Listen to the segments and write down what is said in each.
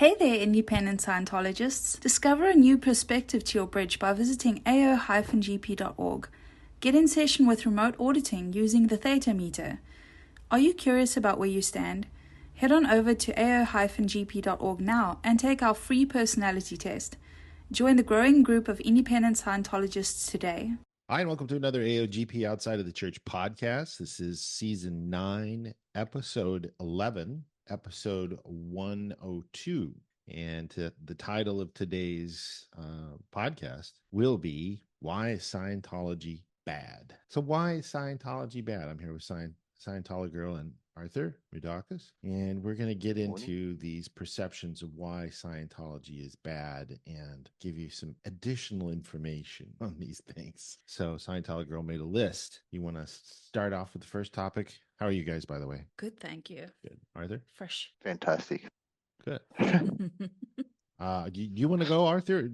Hey there, independent Scientologists. Discover a new perspective to your bridge by visiting ao-gp.org. Get in session with remote auditing using the theta meter. Are you curious about where you stand? Head on over to ao-gp.org now and take our free personality test. Join the growing group of independent Scientologists today. Hi, and welcome to another AOGP Outside of the Church podcast. This is season 9, episode 11, episode 102. And the title of today's podcast will be, Why is Scientology Bad? So why is Scientology bad? I'm here with Scientologirl and Arthur Moudakis, and we're going to get into these perceptions of why Scientology is bad and give you some additional information on these things. So Scientologirl made a list. You want to start off with the first topic? How are you guys, by the way? Good, thank you. Good. Arthur? Fresh. Fantastic. Good. Do you want to go, Arthur?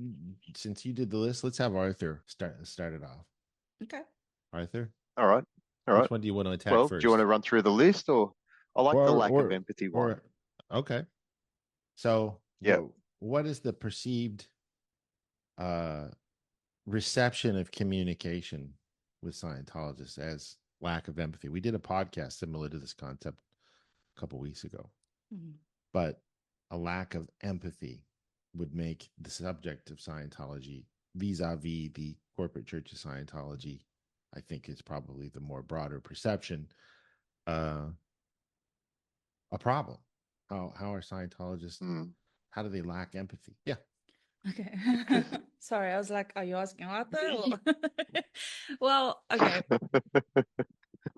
Since you did the list, let's have Arthur start it off. Okay. Arthur? All right. Which one do you want to attack first? Do you want to run through the list, or I like the lack of empathy one? Okay. So, yeah, what is the perceived reception of communication with Scientologists as lack of empathy? We did a podcast similar to this concept a couple weeks ago, but a lack of empathy would make the subject of Scientology vis-a-vis the corporate church of Scientology, I think is probably the more broader perception, a problem. How are Scientologists, how do they lack empathy? Yeah. Okay. Sorry, I was like, are you asking Arthur? Well, okay.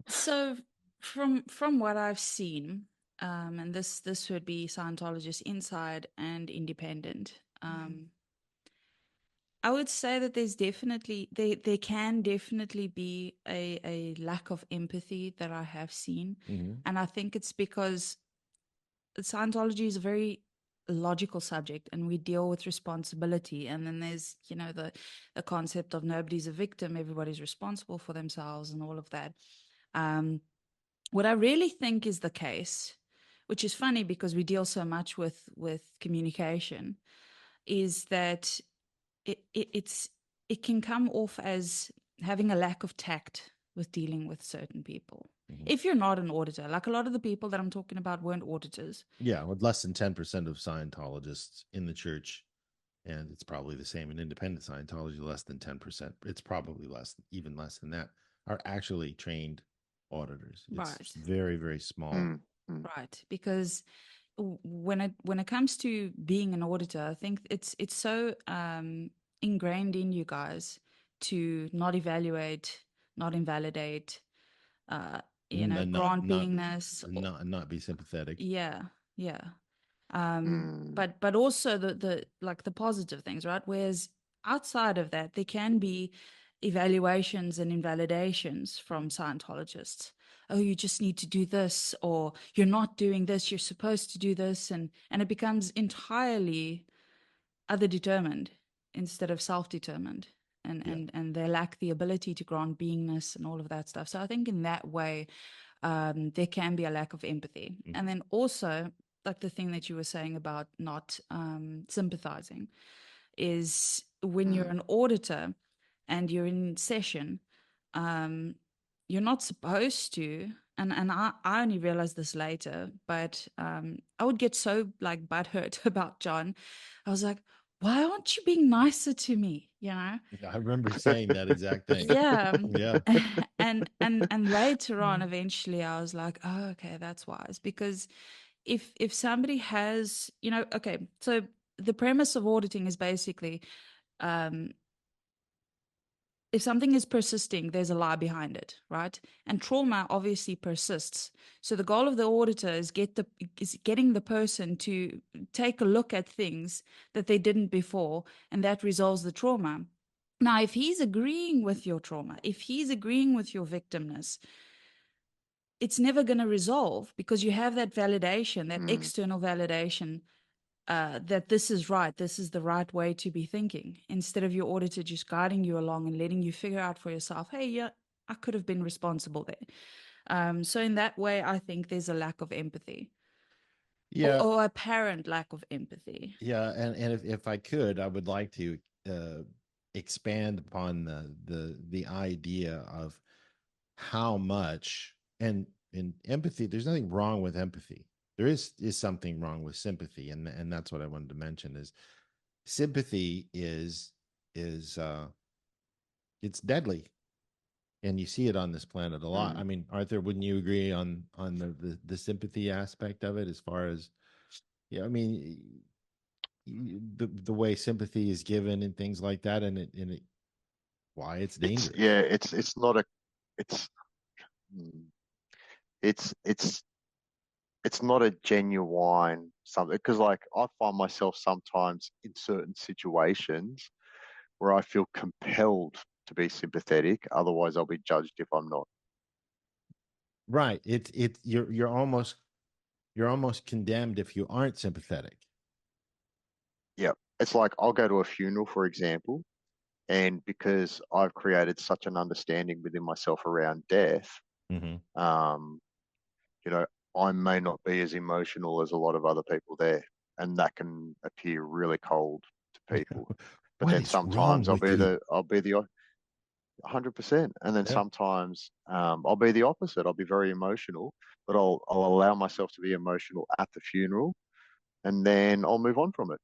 So from what I've seen, and this would be Scientologists inside and independent, I would say that there's definitely there can definitely be a lack of empathy that I have seen, and I think it's because Scientology is a very logical subject, and we deal with responsibility. And then there's the concept of nobody's a victim, everybody's responsible for themselves, and all of that. What I really think is the case, which is funny because we deal so much with communication, is that it can come off as having a lack of tact with dealing with certain people. If you're not an auditor, like a lot of the people that I'm talking about weren't auditors. Yeah, with less than 10% of Scientologists in the church, and it's probably the same in independent Scientology, less than 10%. It's probably even less than that, are actually trained auditors. It's right. Very, very small. Right, because when it comes to being an auditor, I think it's so ingrained in you guys to not evaluate, not invalidate, grant beingness, not be sympathetic. Yeah. But also the like the positive things, right? Whereas outside of that, there can be evaluations and invalidations from Scientologists. Oh, you just need to do this, or you're not doing this, you're supposed to do this, and it becomes entirely other determined instead of self-determined, and they lack the ability to grant beingness and all of that stuff. So I think in that way, there can be a lack of empathy. And then also, like the thing that you were saying about not sympathizing, is when you're an auditor and you're in session, you're not supposed to, and I only realized this later, but I would get so like butthurt about John. I was like, why aren't you being nicer to me? I remember saying that exact thing. Yeah. Yeah. And later on, eventually I was like, oh, okay, that's wise. Because if somebody has, okay, so the premise of auditing is basically, if something is persisting, there's a lie behind it, right? And trauma obviously persists. So the goal of the auditor is getting the person to take a look at things that they didn't before, and that resolves the trauma. Now, if he's agreeing with your trauma, if he's agreeing with your victimness, it's never going to resolve because you have that validation, that external validation, that this is right, this is the right way to be thinking, instead of your auditor just guiding you along and letting you figure out for yourself, hey, yeah, I could have been responsible there. So in that way, I think there's a lack of empathy. Yeah. Or apparent lack of empathy. Yeah, and if I could, I would like to expand upon the idea of how much and empathy. There's nothing wrong with empathy. There is something wrong with sympathy, and that's what I wanted to mention is sympathy is it's deadly, and you see it on this planet a lot. I mean, Arthur, wouldn't you agree on the sympathy aspect of it as far as yeah, I mean the way sympathy is given and things like that, and it why it's dangerous. It's not a it's mm, it's it's not a genuine something, because like I find myself sometimes in certain situations where I feel compelled to be sympathetic, otherwise I'll be judged if I'm not. Right. It's you're almost condemned if you aren't sympathetic. Yeah, it's like I'll go to a funeral, for example, and because I've created such an understanding within myself around death, Mm-hmm. um, you know, I may not be as emotional as a lot of other people there, and that can appear really cold to people. But What then is wrong sometimes with you? I'll be the 100%, and then Yeah. sometimes I'll be the opposite. I'll be very emotional, but I'll allow myself to be emotional at the funeral, and then I'll move on from it.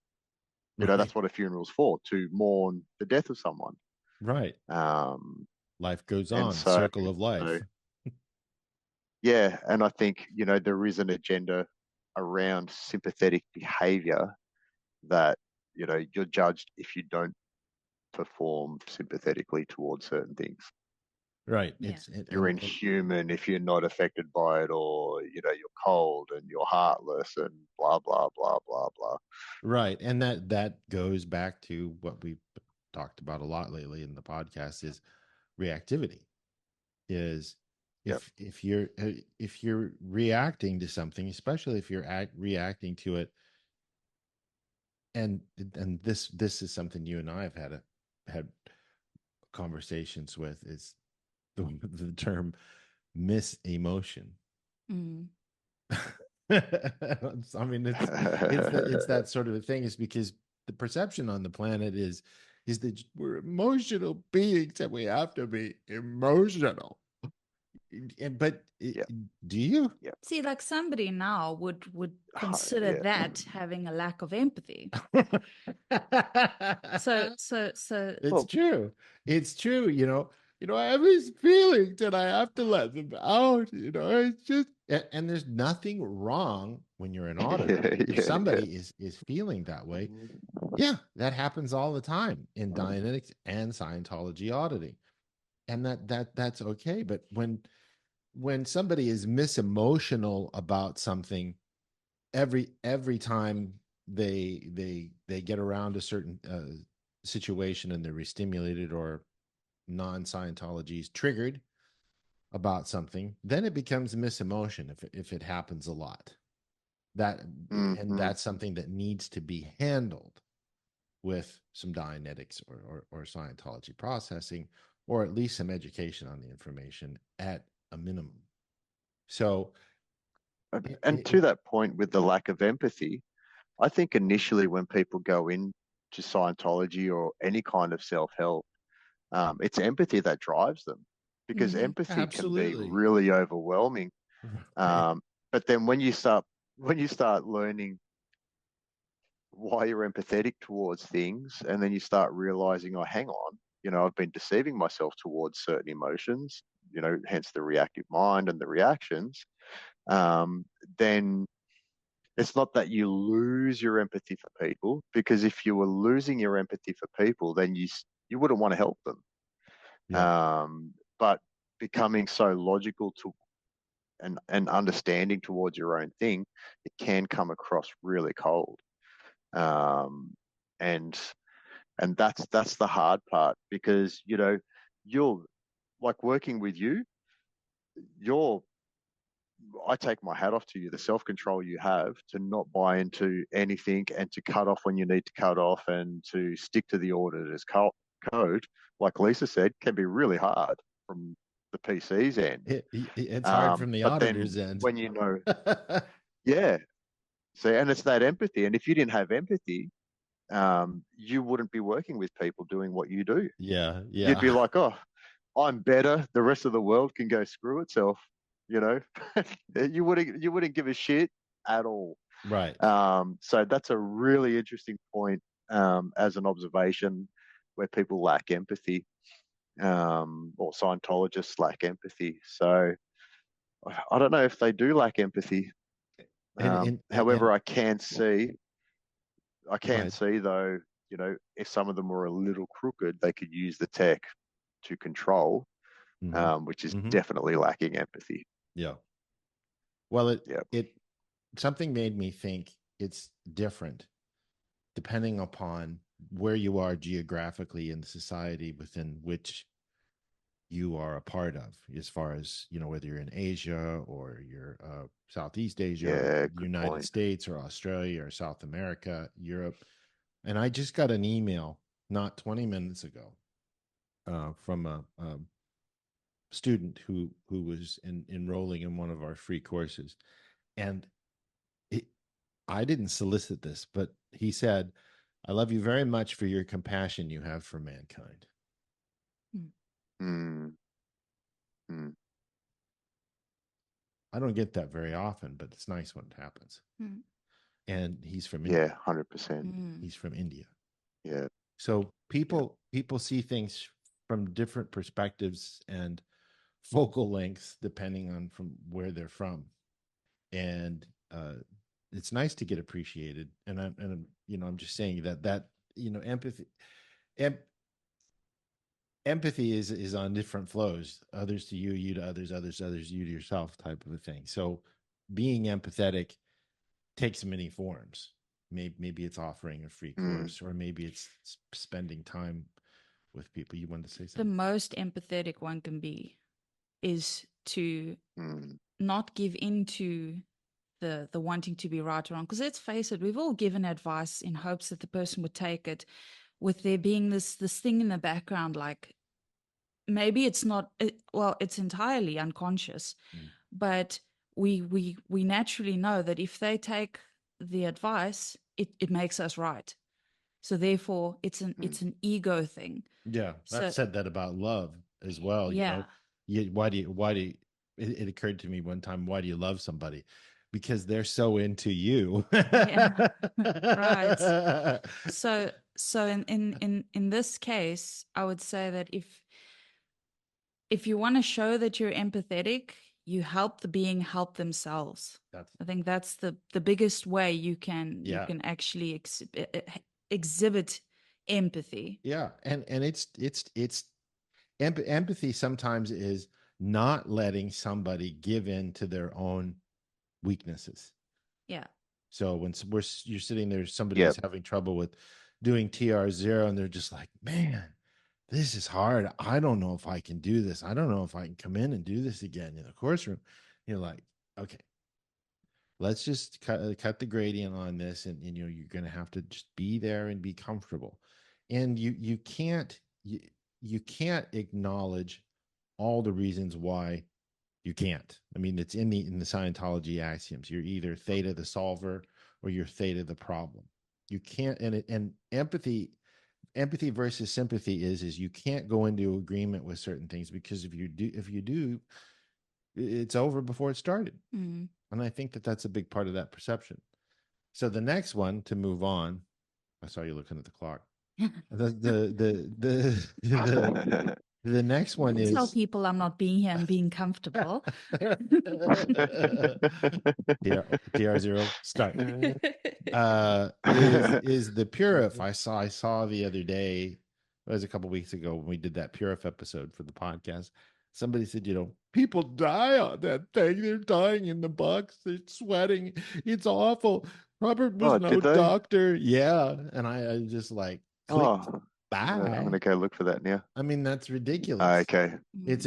You know, Right. that's what a funeral's for, to mourn the death of someone. Right. Um, Life goes and on, so, circle of so life. yeah, and I think, there is an agenda around sympathetic behavior that, you're judged if you don't perform sympathetically towards certain things. Right. Yeah. You're inhuman if you're not affected by it, or, you're cold and you're heartless and blah, blah, blah, blah, blah. right. And that goes back to what we've talked about a lot lately in the podcast is reactivity. Is Yep. if you're reacting to something, especially if you're reacting to it, and this is something you and I have had conversations with is the term misemotion. Mm. I mean, it's that sort of a thing. Is because the perception on the planet is that we're emotional beings and we have to be emotional. But Yep. do you? Yep. See, like somebody now would consider Yeah. that having a lack of empathy. So It's Well, true. It's true. I have these feelings and I have to let them out. It's just and there's nothing wrong when you're an auditor. yeah, If yeah, yeah. somebody is feeling that way, yeah, that happens all the time in Dianetics and Scientology auditing. And that's okay. But when somebody is misemotional about something, every time they get around a certain situation and they're restimulated or non-Scientology is triggered about something, then it becomes misemotion if it happens a lot. And Mm-hmm. that's something that needs to be handled with some Dianetics or Scientology processing, or at least some education on the information at a minimum. So, And to that point, with the lack of empathy, I think initially when people go into Scientology or any kind of self-help, it's empathy that drives them, because mm-hmm. empathy can be absolutely. really overwhelming. Right. But then when you start learning why you're empathetic towards things, and then you start realizing, oh, hang on, I've been deceiving myself towards certain emotions, hence the reactive mind and the reactions. Um, then it's not that you lose your empathy for people, because if you were losing your empathy for people, then you wouldn't want to help them. Yeah. But becoming so logical to and understanding towards your own thing, it can come across really cold. Um, and that's the hard part, because you're like, working with you, you're I take my hat off to you, the self control you have to not buy into anything and to cut off when you need to cut off and to stick to the auditor's code, like Lisa said, can be really hard from the PC's end. It's hard from the But then auditor's end. when yeah, See, and it's that empathy. And if you didn't have empathy, you wouldn't be working with people doing what you do. Yeah, You'd be yeah. like, oh, I'm better. The rest of the world can go screw itself. You know, you wouldn't give a shit at all. Right. So that's a really interesting point as an observation where people lack empathy, or Scientologists lack empathy. So I don't know if they do lack empathy. However, And I go can ahead. see though, if some of them were a little crooked, they could use the tech to control, Hmm. which is Hmm. definitely lacking empathy. Yeah. Well, Yeah. it something made me think it's different depending upon where you are geographically in the society within which you are a part of, as far as, whether you're in Asia or you're Southeast Asia or Yeah. the Good United point. States or Australia or South America, Europe. And I just got an email not 20 minutes ago from a student who was enrolling in one of our free courses. And I didn't solicit this, but he said, "I love you very much for your compassion you have for mankind." Mm, mm. I don't get that very often, but it's nice when it happens. Mm. And he's from India. Yeah. 100%. He's from India. Yeah. So Yeah. people see things from different perspectives and focal lengths depending on from where they're from. And it's nice to get appreciated. And I'm just saying that empathy em, empathy is on different flows, others to you, you to others, others you to yourself, type of a thing. So being empathetic takes many forms. Maybe it's offering a free Mm, course, or maybe it's spending time with people. You wanted to say The something? most empathetic one can be is to mm, not give into the wanting to be right or wrong. Because let's face it, we've all given advice in hopes that the person would take it, with there being this thing in the background, like maybe it's not well, it's entirely unconscious, but we naturally know that if they take the advice, it makes us right. So therefore it's mm. an ego thing. Yeah, I've So said that about love as well. yeah. Why do you it occurred to me one time, why do you love somebody? Because they're so into you. Yeah. Right. So in this case, I would say that if you want to show that you're empathetic, you help the being help themselves. I think that's the biggest way you can actually exhibit empathy. Yeah, and it's empathy sometimes is not letting somebody give in to their own weaknesses. Yeah. So when you're sitting there, Yeah. somebody's having trouble with doing TR0, and they're just like, "Man, this is hard. I don't know if I can do this. I don't know if I can come in and do this again in the course room." You're like, "Okay, let's just cut the gradient on this, and you're going to have to just be there and be comfortable." And you can't you can't acknowledge all the reasons why you can't. I mean, it's in the Scientology axioms. You're either theta the solver or you're theta the problem. You can't, and empathy versus sympathy is you can't go into agreement with certain things, because if you do, it's over before it started. Mm. And I think that that's a big part of that perception. So the next one, to move on, I saw you looking at the clock. The next one is Tell people I'm not being here and being comfortable. DR0 start. Is the Purif. I saw the other day, it was a couple weeks ago when we did that Purif episode for the podcast. Somebody said, people die on that thing. They're dying in the box. They're sweating. It's awful. Robert was no Did they? doctor. Yeah. And I just like clicked. Oh, Bye. I'm gonna go look for that now. I mean, that's ridiculous. Okay. It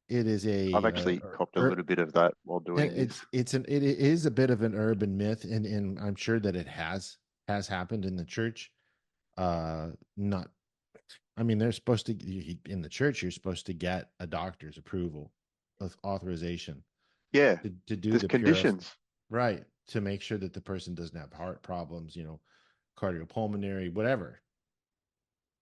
is a I've actually copped a little bit of that while doing this. it is a bit of an urban myth, and I'm sure that it has happened in the church. Not, I mean, they're supposed to, in the church, you're supposed to get a doctor's approval of authorization. Yeah. To do There's the conditions. Right. To make sure that the person doesn't have heart problems, cardiopulmonary, whatever.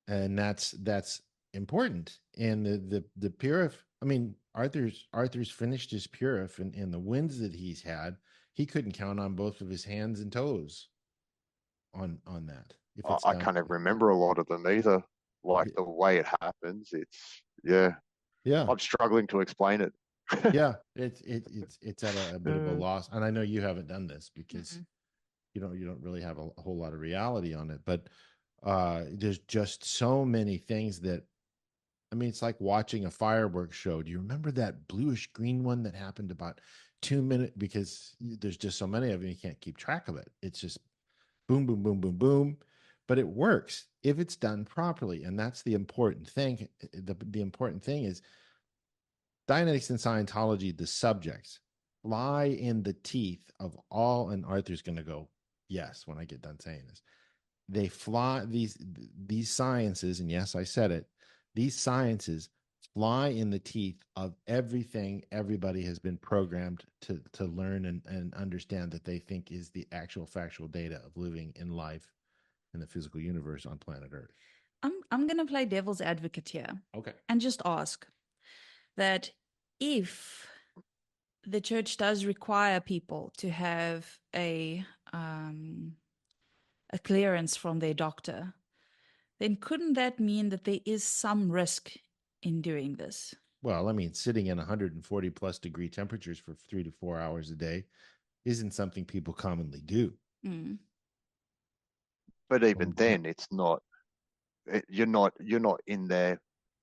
And that's important. And the Purif, I mean, Arthur's finished his Purif, and the wins that he's had, he couldn't count on both of his hands and toes on that. If it's I done. can't even remember a lot of them either. Like the way it happens, yeah. Yeah. I'm struggling to explain it. Yeah. It's at a bit of a loss. And I know you haven't done this because you don't really have a whole lot of reality on it, but there's just so many things that, I mean, it's like watching a fireworks show. Do you remember that bluish green one that happened about 2 minutes? Because there's just so many of them, you can't keep track of it. It's just boom, boom, boom, boom, boom. But it works if it's done properly. And that's the important thing. The important thing is Dianetics and Scientology, the subjects, fly in the teeth of all, and Arthur's going to go, yes, when I get done saying this. They fly, these sciences, and yes, I said it, these sciences fly in the teeth of everything everybody has been programmed to learn and understand that they think is the actual factual data of living in life in the physical universe on planet Earth. I'm going to play devil's advocate here. Okay. And just ask that if the church does require people to have a clearance from their doctor, then couldn't that mean that there is some risk in doing this? Well, I mean, sitting in 140 plus degree temperatures for 3 to 4 hours a day isn't something people commonly do. Mm. But even then, it's not. You're not in there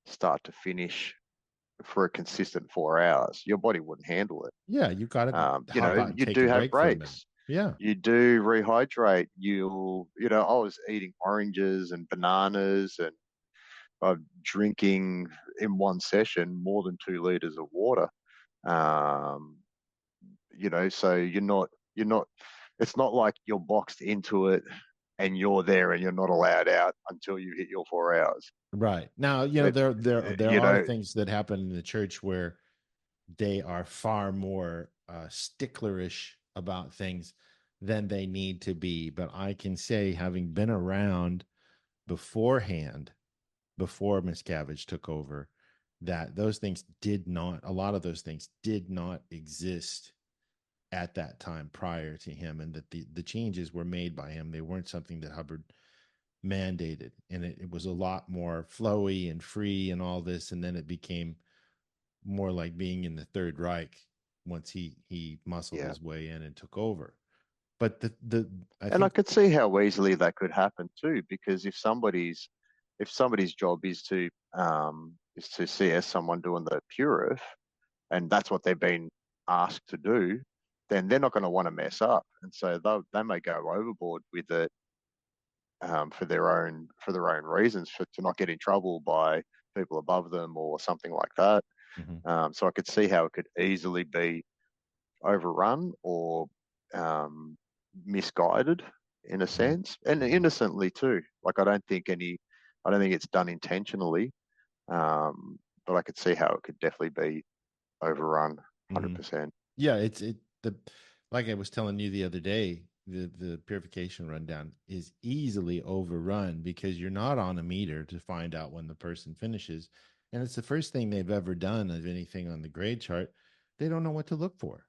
start to finish for a consistent 4 hours. Your body wouldn't handle it. Yeah, you got to hop out and You take a do have break for a minute. breaks. Yeah. You do rehydrate. I was eating oranges and bananas and drinking in one session more than 2 liters of water. So you're not, it's not like you're boxed into it and you're there and you're not allowed out until you hit your 4 hours. Right. Now, It, there you are know, things that happen in the church where they are far more sticklerish about things than they need to be. But I can say, having been around beforehand, before Miscavige took over, that a lot of those things did not exist at that time prior to him, and that the changes were made by him. They weren't something that Hubbard mandated, and it was a lot more flowy and free and all this, and then it became more like being in the Third Reich once he muscled his way in and took over. But I could see how easily that could happen too, because if somebody's job is to CS someone doing the Purif, and that's what they've been asked to do, then they're not going to want to mess up, and so they may go overboard with it for their own reasons, to not get in trouble by people above them or something like that. So I could see how it could easily be overrun or misguided in a sense, and innocently too. Like I don't think it's done intentionally, but I could see how it could definitely be overrun 100%. Yeah, like I was telling you the other day, the purification rundown is easily overrun because you're not on a meter to find out when the person finishes, and it's the first thing they've ever done of anything on the grade chart. They don't know what to look for,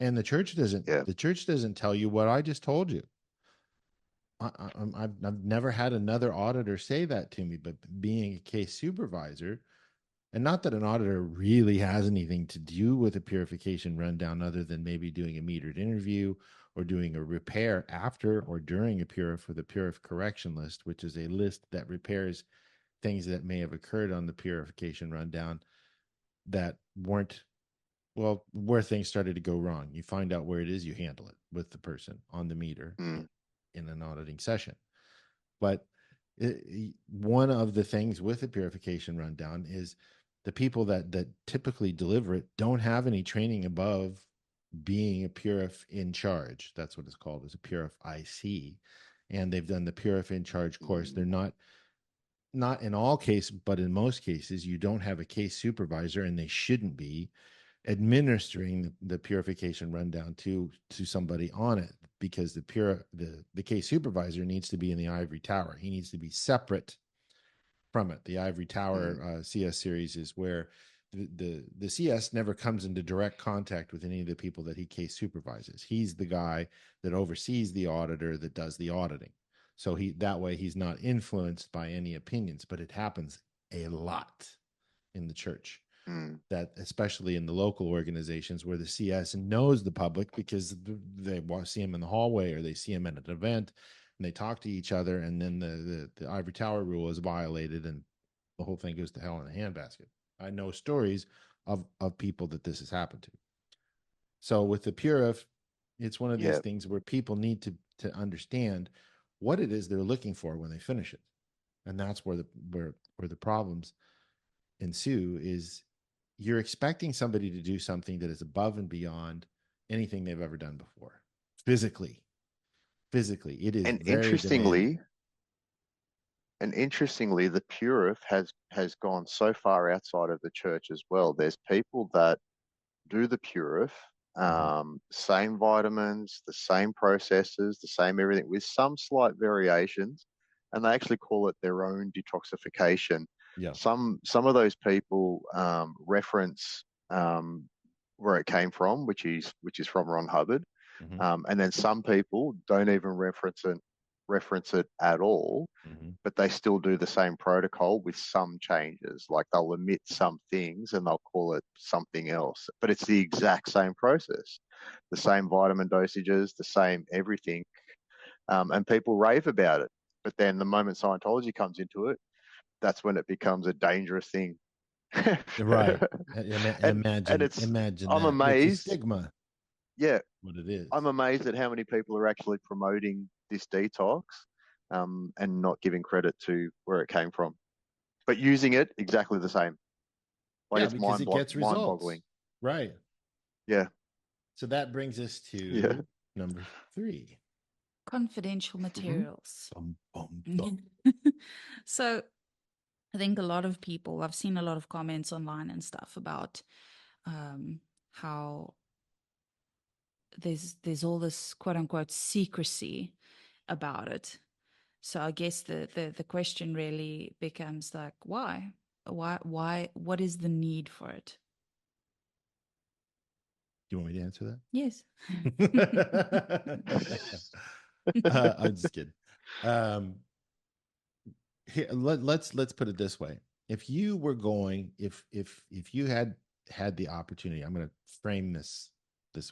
and the church doesn't. Yeah. The church doesn't tell you what I just told you. I've never had another auditor say that to me, but being a case supervisor, and not that an auditor really has anything to do with a purification rundown other than maybe doing a metered interview or doing a repair after or during a Purif with a Purif correction list, which is a list that repairs things that may have occurred on the purification rundown that weren't, well, where things started to go wrong. You find out where it is, you handle it with the person on the meter in an auditing session. But one of the things with the purification rundown is the people that typically deliver it don't have any training above being a Purif in charge. That's what it's called, as a Purif IC. And they've done the Purif in charge course. They're not in all cases, but in most cases, you don't have a case supervisor, and they shouldn't be. administering the purification rundown to somebody on it, because the case supervisor needs to be in the ivory tower. He needs to be separate from it. The ivory tower CS series is where the CS never comes into direct contact with any of the people that he case supervises. He's the guy that oversees the auditor that does the auditing. So that way he's not influenced by any opinions, but it happens a lot in the church. That especially in the local organizations where the CS knows the public because they see him in the hallway or they see him at an event and they talk to each other, and then the ivory tower rule is violated and the whole thing goes to hell in a handbasket. I know stories of people that this has happened to. So with the Purif, it's one of these things where people need to understand what it is they're looking for when they finish it. And that's where the problems ensue. Is you're expecting somebody to do something that is above and beyond anything they've ever done before. Physically, it is very demanding. And interestingly, the Purif has gone so far outside of the church as well. There's people that do the Purif, same vitamins, the same processes, the same everything, with some slight variations, and they actually call it their own detoxification. Yeah. Some of those people reference where it came from, which is from Ron Hubbard, and then some people don't even reference it at all, but they still do the same protocol with some changes. Like they'll omit some things and they'll call it something else, but it's the exact same process, the same vitamin dosages, the same everything, and people rave about it. But then the moment Scientology comes into it, that's when it becomes a dangerous thing. Right. And imagine I'm that. amazed. It's a stigma. Yeah. What it is. I'm amazed at how many people are actually promoting this detox, and not giving credit to where it came from, but using it exactly the same. Like it's because it gets results. mind-boggling. Right. Yeah. So that brings us to number 3. Confidential materials. Bum. So I think a lot of people, I've seen a lot of comments online and stuff about how there's all this quote unquote secrecy about it. So I guess the question really becomes like, why, what is the need for it? Do you want me to answer that? Yes. I'm just kidding. Here, let's put it this way. If you were going, if you had the opportunity, I'm going to frame this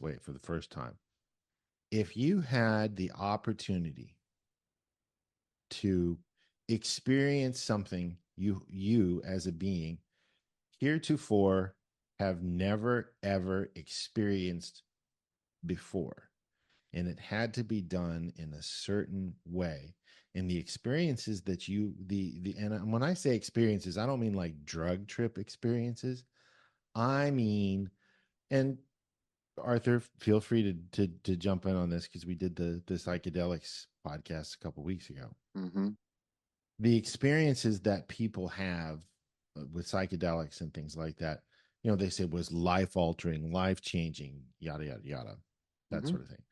way for the first time. If you had the opportunity to experience something you as a being heretofore have never ever experienced before, and it had to be done in a certain way, and the experiences that and when I say experiences, I don't mean like drug trip experiences. I mean, and Arthur, feel free to jump in on this because we did the psychedelics podcast a couple weeks ago. The experiences that people have with psychedelics and things like that, they say was life altering, life changing, yada yada yada, that sort of thing.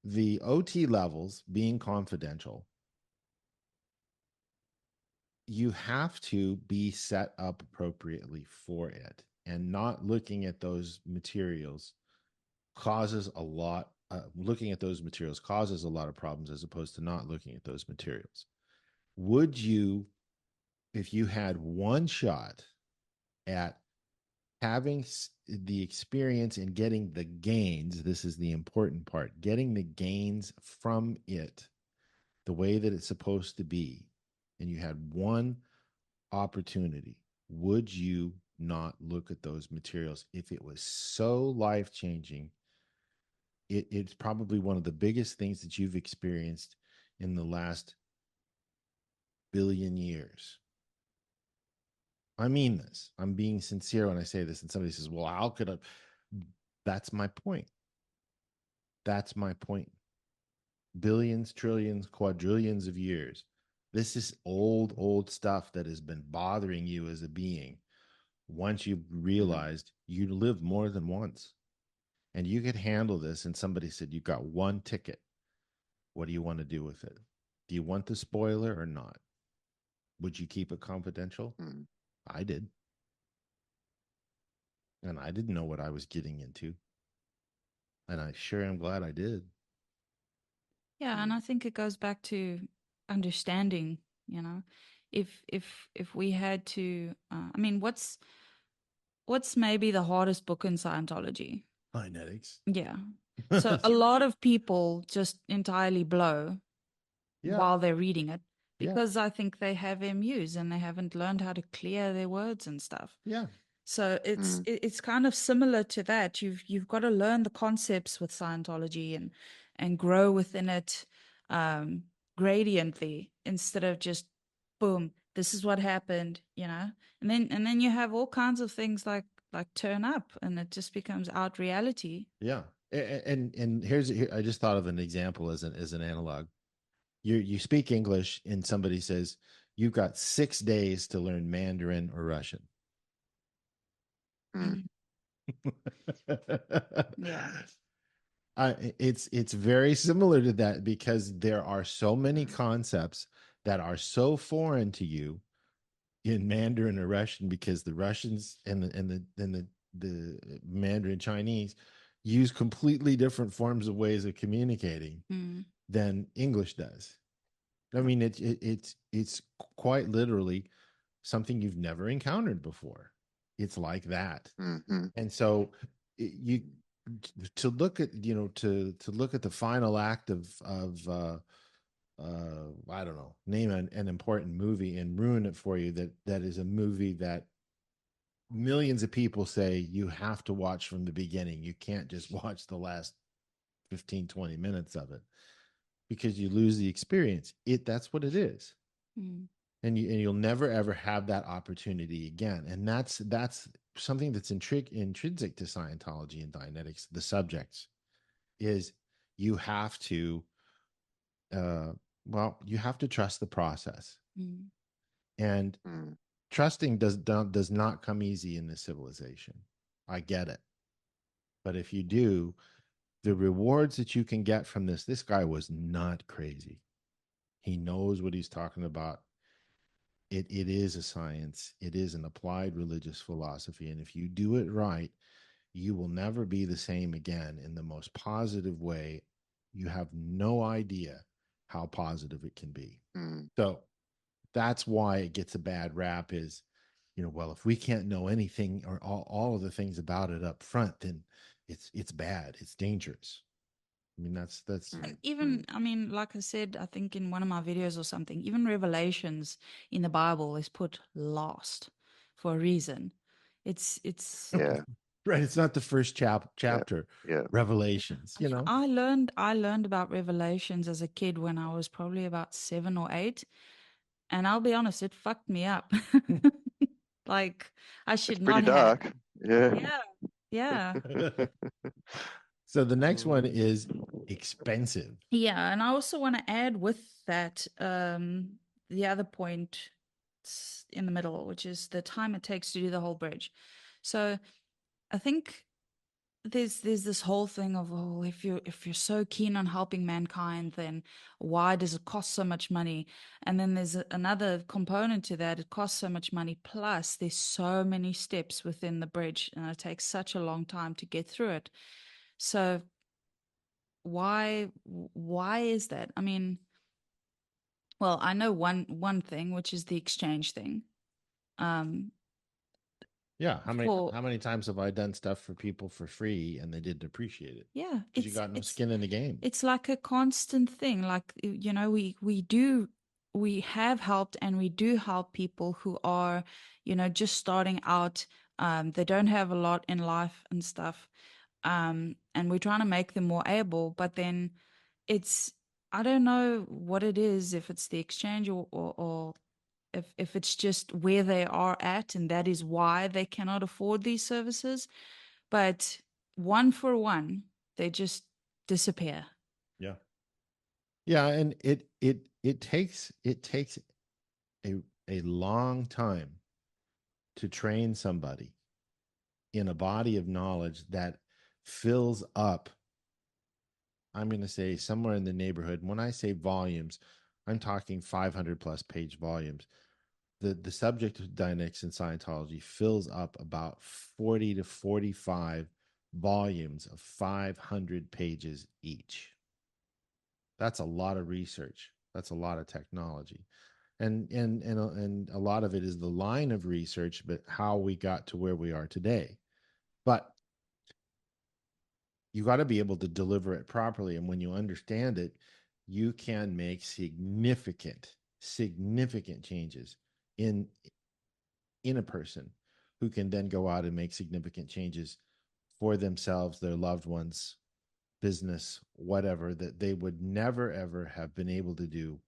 The OT levels being confidential, you have to be set up appropriately for it, and not looking at those materials causes a lot. Looking at those materials causes a lot of problems, as opposed to not looking at those materials. Would you, if you had one shot at having the experience and getting the gains, this is the important part, getting the gains from it the way that it's supposed to be, and you had one opportunity, would you not look at those materials if it was so life-changing? It's probably one of the biggest things that you've experienced in the last billion years. I mean this. I'm being sincere when I say this. And somebody says, well, how could I? That's my point. That's my point. Billions, trillions, quadrillions of years. This is old stuff that has been bothering you as a being once you realized you live more than once and you could handle this, and somebody said, you've got one ticket. What do you want to do with it? Do you want the spoiler or not? Would you keep it confidential? I did. And I didn't know what I was getting into. And I sure am glad I did. Yeah, and I think it goes back to understanding, you know. If we had to I mean, what's maybe the hardest book in Scientology? Phonetics. Yeah. So a lot of people just entirely blow while they're reading it because I think they have MUs and they haven't learned how to clear their words and stuff. Yeah. So it's kind of similar to that. You've got to learn the concepts with Scientology and grow within it gradiently instead of just boom, this is what happened, you know. And then you have all kinds of things like turn up, and it just becomes out reality. Yeah. And here I just thought of an example as an analog. You speak English and somebody says you've got 6 days to learn Mandarin or Russian. Yeah. It's very similar to that because there are so many concepts that are so foreign to you in Mandarin or Russian, because the Russians and the Mandarin Chinese use completely different forms of ways of communicating than English does. I mean, it's quite literally something you've never encountered before. It's like that. And so you to look at, to look at the final act of I don't know, name an important movie and ruin it for you, that is a movie that millions of people say you have to watch from the beginning. You can't just watch the last 15, 20 minutes of it because you lose the experience. That's what it is. And you'll never ever have that opportunity again. And that's something that's intrinsic to Scientology and Dianetics. The subjects is you have to you have to trust the process. And trusting does not come easy in this civilization. I get it. But if you do, the rewards that you can get from this guy was not crazy. He knows what he's talking about. It is a science. It is an applied religious philosophy. And if you do it right, you will never be the same again in the most positive way. You have no idea how positive it can be. So that's why it gets a bad rap is, well, if we can't know anything or all of the things about it up front, then it's bad. It's dangerous. I mean, that's even, I mean, like I said, I think in one of my videos or something, even Revelations in the Bible is put last for a reason. It's right. It's not the first chapter. Yeah. Revelations. I learned about Revelations as a kid when I was probably about 7 or 8, and I'll be honest, it fucked me up. Like I should not have. Pretty dark. Yeah. So the next one is expensive. Yeah, and I also want to add with that the other point in the middle, which is the time it takes to do the whole bridge. So I think there's this whole thing of, oh, if you're so keen on helping mankind, then why does it cost so much money? And then there's another component to that. It costs so much money, plus there's so many steps within the bridge, and it takes such a long time to get through it. So why is that? I mean, well, I know one thing, which is the exchange thing. Yeah, how many times have I done stuff for people for free and they didn't appreciate it? Yeah, you got no skin in the game. It's like a constant thing. Like, we have helped and we do help people who are, just starting out. They don't have a lot in life and stuff. And we're trying to make them more able, but then I don't know what it is, if it's the exchange or if it's just where they are at, and that is why they cannot afford these services. But one for one, they just disappear. Yeah. Yeah. And it takes a long time to train somebody in a body of knowledge that fills up, I'm going to say somewhere in the neighborhood. When I say volumes, I'm talking 500 plus page volumes. The subject of Dianetics and Scientology fills up about 40 to 45 volumes of 500 pages each. That's a lot of research. That's a lot of technology. And a lot of it is the line of research, but how we got to where we are today. But you got to be able to deliver it properly. And when you understand it, you can make significant changes in a person who can then go out and make significant changes for themselves, their loved ones, business, whatever, that they would never, ever have been able to do.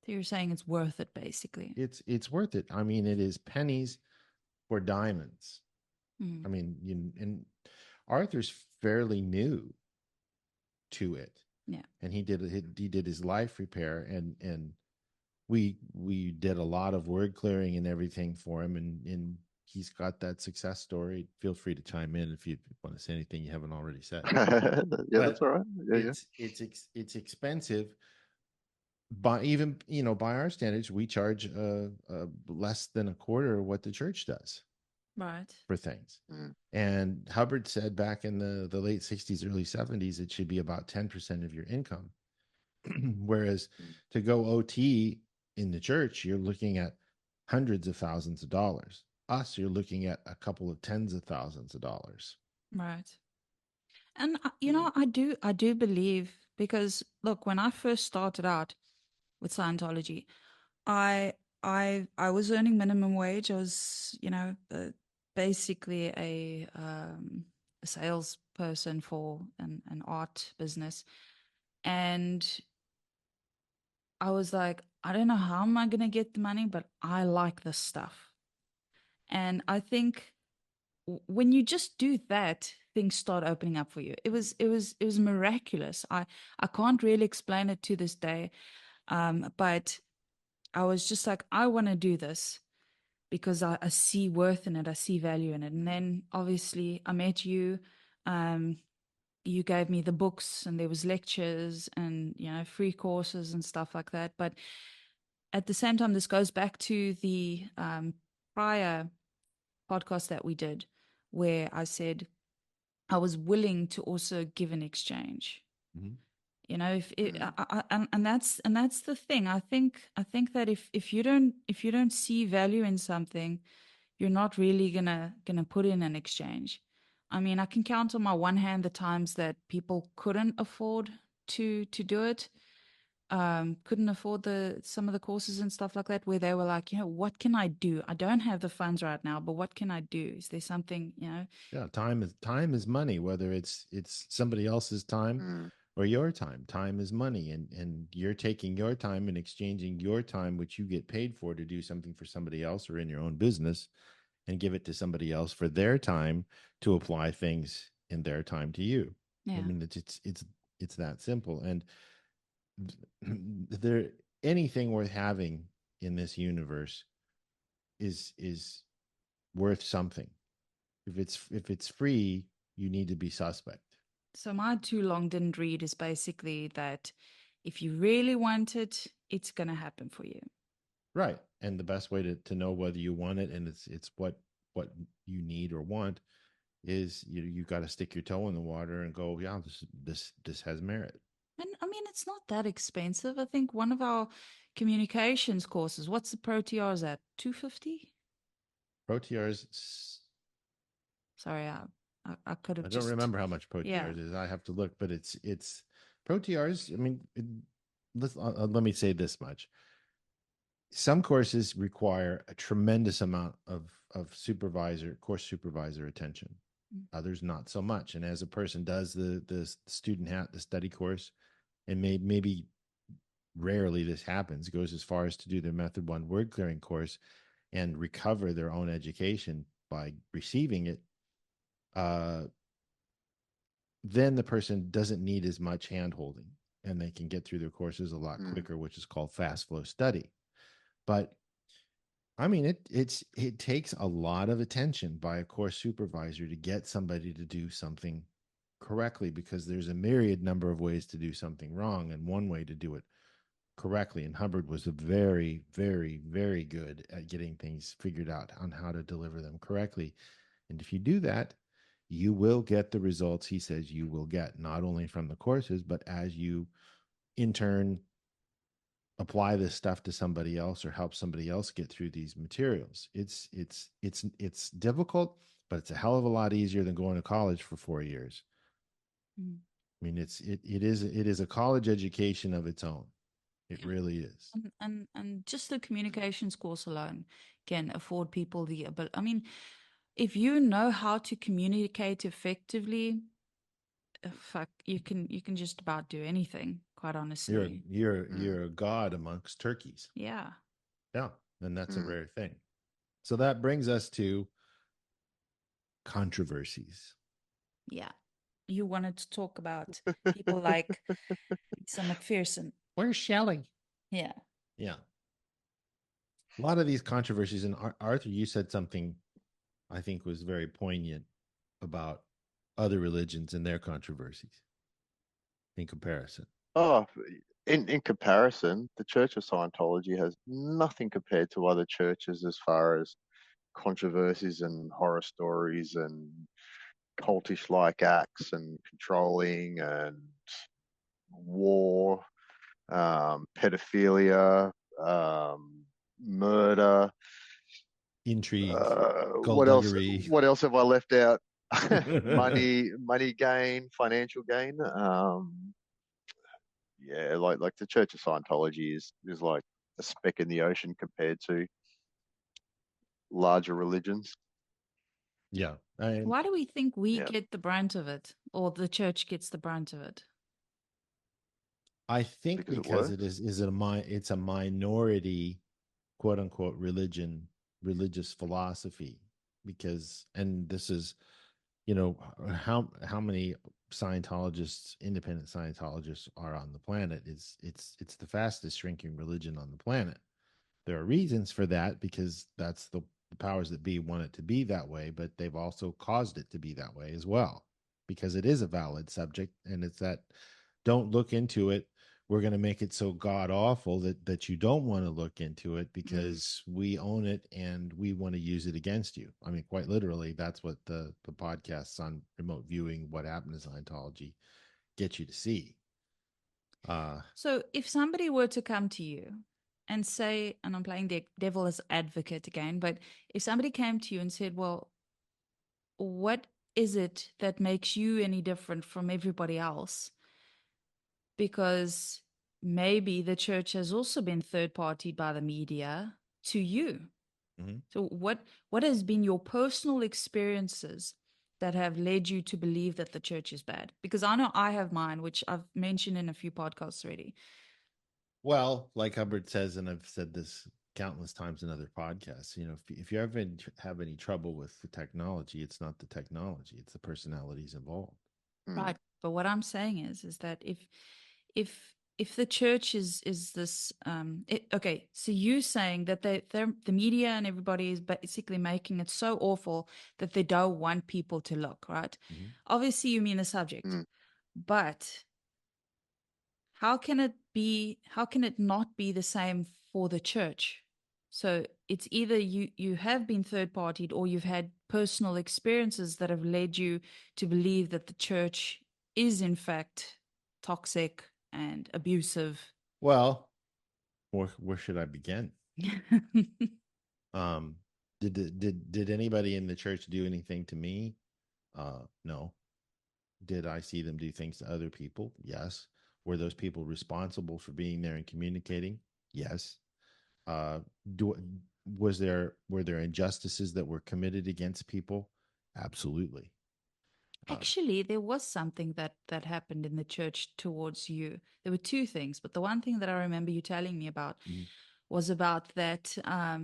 So you're saying it's worth it, basically. It's worth it. I mean, it is pennies for diamonds. I mean, and Arthur's fairly new to it. Yeah. And he did his life repair, and we did a lot of word clearing and everything for him, and he's got that success story. Feel free to chime in if you want to say anything you haven't already said. Yeah, that's all right. It's expensive. By even, by our standards, we charge less than a quarter of what the church does. Right. For things. And Hubbard said back in the late 60s, early 70s, it should be about 10% of your income. Whereas to go OT in the church, you're looking at hundreds of thousands of dollars. Us, you're looking at a couple of tens of thousands of dollars. Right. And I do believe, because look, when I first started out with Scientology, I was earning minimum wage. I was, basically a salesperson for an art business, and I was like, I don't know how am I going to get the money, but I like this stuff. And I think when you just do that, things start opening up for you. It was miraculous. I can't really explain it to this day, but I was just like, I want to do this because I see worth in it. I see value in it. And then obviously I met you. You gave me the books, and there was lectures and, free courses and stuff like that. But at the same time, this goes back to the prior podcast that we did, where I said I was willing to also give an exchange. Mm-hmm. If it, and that's the thing. I think that if you don't see value in something, you're not really gonna put in an exchange. I mean, I can count on my one hand the times that people couldn't afford to do it, couldn't afford some of the courses and stuff like that, where they were like, what can I do? I don't have the funds right now, but what can I do? Is there something, Yeah, time is money, whether it's somebody else's time or your time. Time is money, and you're taking your time and exchanging your time, which you get paid for, to do something for somebody else or in your own business, and give it to somebody else for their time to apply things in their time to you. Yeah. I mean, it's that simple. And there, anything worth having in this universe is worth something. If it's free, you need to be suspect. So my too long didn't read is basically that if you really want it, it's going to happen for you. Right. And the best way to know whether you want it and it's what you need or want is you got to stick your toe in the water and go, yeah, this has merit. And I mean, it's not that expensive. I think one of our communications courses, what's the ProTRs at? $250? ProTRs. Sorry, I could have. I don't remember how much ProTRs is. I have to look, but it's ProTRs. I mean, let me say this much. Some courses require a tremendous amount of course supervisor attention. Others not so much. And as a person does the student the study course, and maybe rarely this happens, goes as far as to do their Method 1 word clearing course and recover their own education by receiving it, then the person doesn't need as much hand-holding, and they can get through their courses a lot quicker, which is called fast flow study. But I mean, it takes a lot of attention by a course supervisor to get somebody to do something correctly, because there's a myriad number of ways to do something wrong and one way to do it correctly. And Hubbard was a very, very, very good at getting things figured out on how to deliver them correctly. And if you do that, you will get the results he says you will get, not only from the courses, but as you in turn apply this stuff to somebody else or help somebody else get through these materials. It's difficult, but it's a hell of a lot easier than going to college for 4 years. Mm. I mean, it is a college education of its own. It really is. And just the communications course alone can afford people the ability. I mean, if you know how to communicate effectively, fuck, you can just about do anything, quite honestly. You're a god amongst turkeys. Yeah. Yeah, and that's a rare thing. So that brings us to controversies. Yeah. You wanted to talk about people like Lisa McPherson. Where's Shelley? Yeah. Yeah. A lot of these controversies, and Arthur, you said something I think was very poignant about other religions and their controversies in comparison. Oh, in comparison, the Church of Scientology has nothing compared to other churches as far as controversies and horror stories and cultish-like acts and controlling and war, pedophilia, murder, Intrigue, what else? skullduggery. What else have I left out? money gain, financial gain. Yeah, like the Church of Scientology is like a speck in the ocean compared to larger religions. Yeah. Why do we think we Yeah. get the brunt of it, or the church gets the brunt of it? I think Because because it's a minority, quote unquote, religious philosophy. Because, and this is, how many Scientologists, independent Scientologists, are on the planet? It's the fastest shrinking religion on the planet. There are reasons for that, because that's the powers that be want it to be that way, but they've also caused it to be that way as well, because it is a valid subject, and it's that don't look into it. We're going to make it so god awful that you don't want to look into it, because we own it and we want to use it against you. I mean, quite literally, that's what the podcasts on remote viewing, What Happened to Scientology, get you to see. So if somebody were to come to you and say, and I'm playing the devil's advocate again, but if somebody came to you and said, well, what is it that makes you any different from everybody else? Because maybe the church has also been third-partied by the media to you. Mm-hmm. So what has been your personal experiences that have led you to believe that the church is bad? Because I know I have mine, which I've mentioned in a few podcasts already. Well, like Hubbard says, and I've said this countless times in other podcasts, if you ever have any trouble with the technology, it's not the technology, it's the personalities involved. Right. But what I'm saying is that if the church is this okay, so you saying that they're the media and everybody is basically making it so awful that they don't want people to look, right? Mm-hmm. Obviously you mean the subject, but how can it not be the same for the church? So it's either you have been third-partied, or you've had personal experiences that have led you to believe that the church is in fact toxic and abusive. Well, where should I begin? Did anybody in the church do anything to me? No. Did I see them do things to other people? Yes. Were those people responsible for being there and communicating? Yes. Were there injustices that were committed against people? Absolutely. Actually, there was something that happened in the church towards you. There were two things, but the one thing that I remember you telling me about was about that. I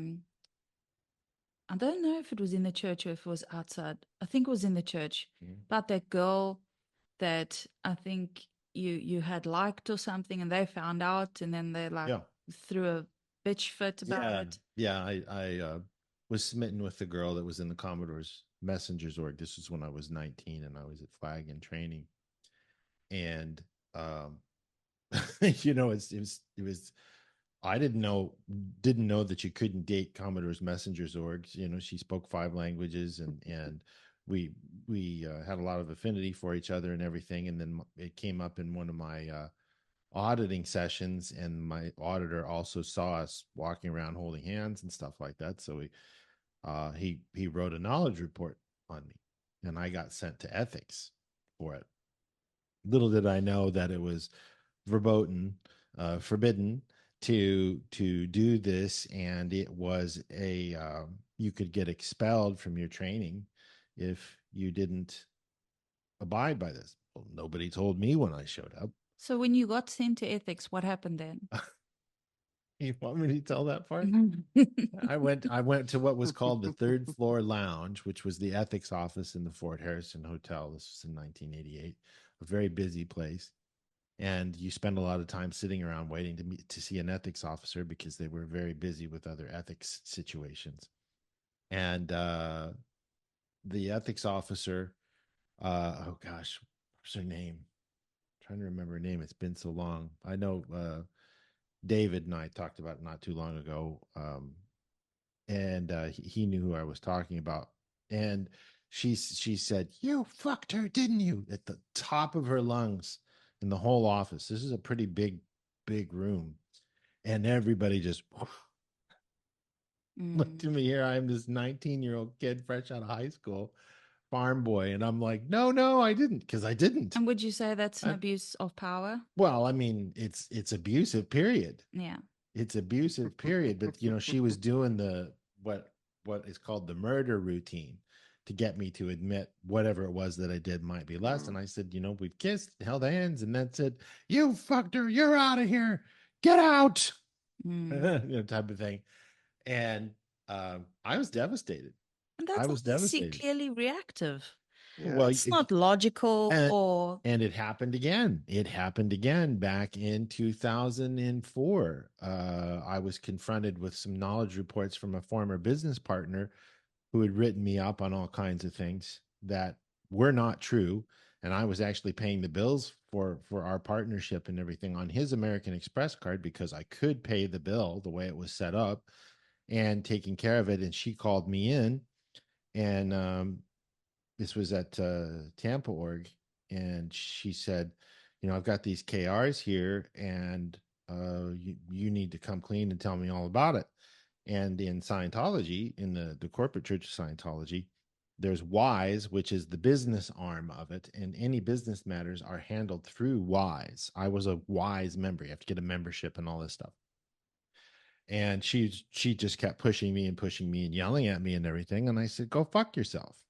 don't know if it was in the church or if it was outside. I think it was in the church. About that girl that I think you had liked or something, and they found out, and then they threw bitch fit about it. Yeah. I was smitten with the girl that was in the Commodore's Messengers org. This was when I was 19 and I was at Flag in training. And, you know, it was, I didn't know that you couldn't date Commodore's Messengers orgs. You know, she spoke 5 languages and we had a lot of affinity for each other and everything. And then it came up in one of my, auditing sessions, and my auditor also saw us walking around holding hands and stuff like that. So he wrote a knowledge report on me, and I got sent to ethics for it. Little did I know that it was verboten, forbidden to do this, and it was a you could get expelled from your training if you didn't abide by this. Well, nobody told me when I showed up. So when you got sent to ethics, what happened then? You want me to tell that part? I went to what was called the third floor lounge, which was the ethics office in the Fort Harrison Hotel. This was in 1988, a very busy place. And you spend a lot of time sitting around waiting to see an ethics officer because they were very busy with other ethics situations. And the ethics officer, oh gosh, what's her name? I'm trying to remember her name. It's been so long. I know David and I talked about it not too long ago. And he knew who I was talking about. And she said, "You fucked her, didn't you?" At the top of her lungs in the whole office. This is a pretty big room. And everybody just looked at me. Here I am, this 19-year-old kid fresh out of high school, farm boy. And I'm like, no, I didn't, because I didn't. And would you say that's an abuse of power? Well, I mean, it's abusive, period. Yeah. It's abusive, period. But, you know, she was doing the what is called the murder routine to get me to admit whatever it was that I did might be less. And I said, you know, we've kissed, held hands, and then said, "You fucked her. You're out of here. Get out." You know, type of thing. And I was devastated. And that's I was devastated. clearly reactive. Yeah. Well, It's not logical and it happened again. It happened again back in 2004. I was confronted with some knowledge reports from a former business partner who had written me up on all kinds of things that were not true. And I was actually paying the bills for our partnership and everything on his American Express card because I could pay the bill the way it was set up and taking care of it. And she called me in, and this was at Tampa org, and she said, "You know, I've got these KRs here, and you need to come clean and tell me all about it." And in Scientology, in the corporate church of Scientology, there's WISE, which is the business arm of it, and any business matters are handled through WISE. I was a WISE member. You have to get a membership and all this stuff. And she just kept pushing me and yelling at me and everything. And I said, "Go fuck yourself.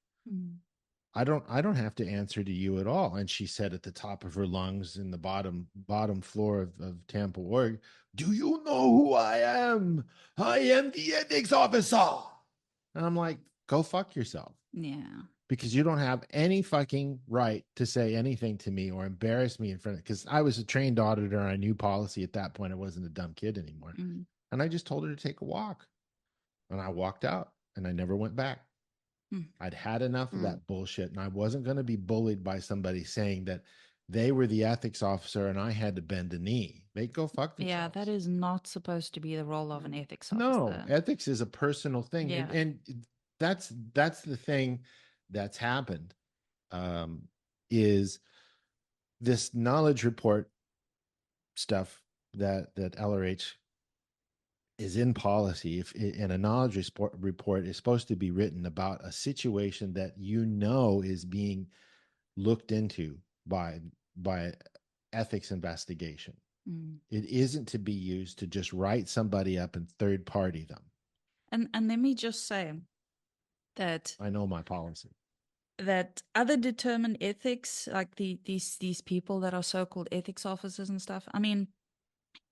I don't have to answer to you at all." And she said at the top of her lungs in the bottom floor of Tampa org, "Do you know who I am? I am the ethics officer." And I'm like, "Go fuck yourself." Yeah. Because you don't have any fucking right to say anything to me or embarrass me in front of, because I was a trained auditor and I knew policy at that point. I wasn't a dumb kid anymore. And I just told her to take a walk. And I walked out and I never went back. I'd had enough of that bullshit, and I wasn't going to be bullied by somebody saying that they were the ethics officer and I had to bend a knee. They go fuck themselves. Yeah, that is not supposed to be the role of an ethics officer. No, ethics is a personal thing. Yeah. And that's the thing that's happened, is this knowledge report stuff that LRH is in policy. If in a knowledge report is supposed to be written about a situation that you know is being looked into by ethics investigation. It isn't to be used to just write somebody up and third party them. And let me just say that I know my policy. That other determined ethics, like these people that are so-called ethics officers and stuff, I mean,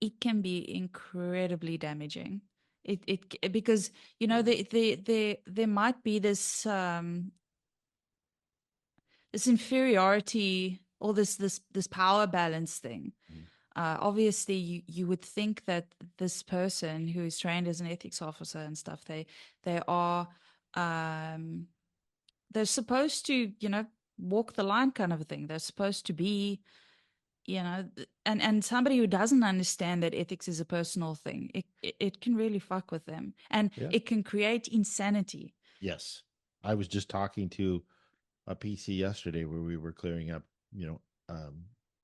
it can be incredibly damaging. It because you know there might be this this inferiority or this power balance thing Obviously, you would think that this person who is trained as an ethics officer and stuff, they are they're supposed to, walk the line kind of a thing. They're supposed to be, and somebody who doesn't understand that ethics is a personal thing, it can really fuck with them, and Yeah. it can create insanity. Yes. I was just talking to a PC yesterday where we were clearing up,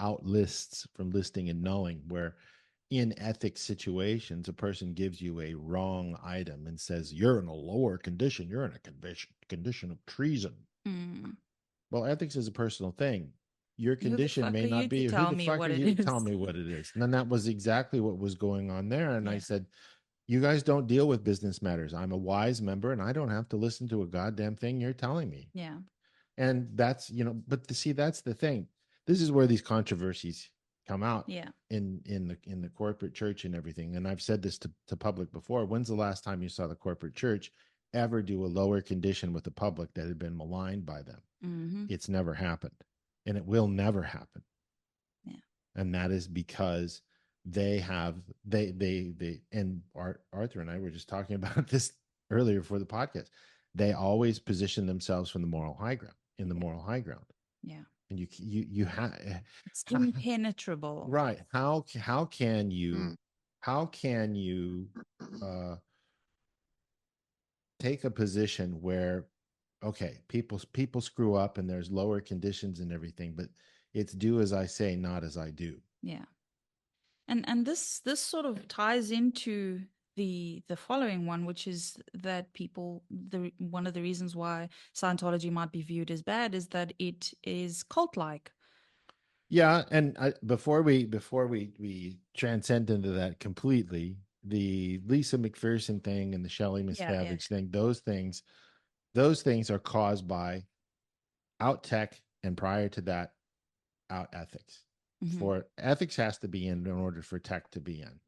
out lists from listing and nulling, where in ethics situations, a person gives you a wrong item and says, you're in a lower condition, you're in a condition of treason. Mm. Well, ethics is a personal thing. Your Who the condition fuck may are you not to be, who tell the me fuck what are it you to is? tell me what it is? And then that was exactly what was going on there. And I Yeah. said, you guys don't deal with business matters. I'm a wise member and I don't have to listen to a goddamn thing you're telling me. Yeah. And that's, but see, that's the thing. This is where these controversies come out. Yeah. In the corporate church and everything. And I've said this to public before. When's the last time you saw the corporate church ever do a lower condition with the public that had been maligned by them? Mm-hmm. It's never happened, and it will never happen. Yeah. And that is because they and Arthur and I were just talking about this earlier for the podcast. They always position themselves from the moral high ground, in the moral high ground. Yeah. And you have, it's impenetrable. Right. How can Mm. you take a position where, okay, people screw up and there's lower conditions and everything, but it's do as I say, not as I do. Yeah. And this sort of ties into the following one, which is that one of the reasons why Scientology might be viewed as bad is that it is cult-like. Yeah, and before we transcend into that completely, the Lisa McPherson thing and the Shelley Miscavige thing, those things are caused by out tech, and prior to that, out ethics. Mm-hmm. For ethics has to be in order for tech to be in.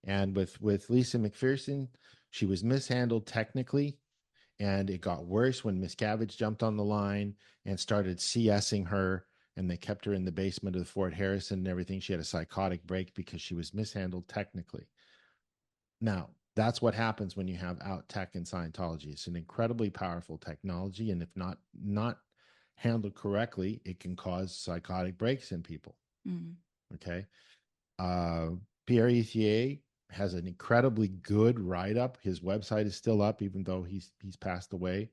And with Lisa McPherson, she was mishandled technically, and it got worse when Miscavige jumped on the line and started CSing her, and they kept her in the basement of the Fort Harrison and everything. She had a psychotic break because she was mishandled technically. Now, that's what happens when you have out tech in Scientology. It's an incredibly powerful technology, and if not handled correctly, it can cause psychotic breaks in people. Mm-hmm. Okay. Pierre Ethier has an incredibly good write-up. His website is still up, even though he's passed away,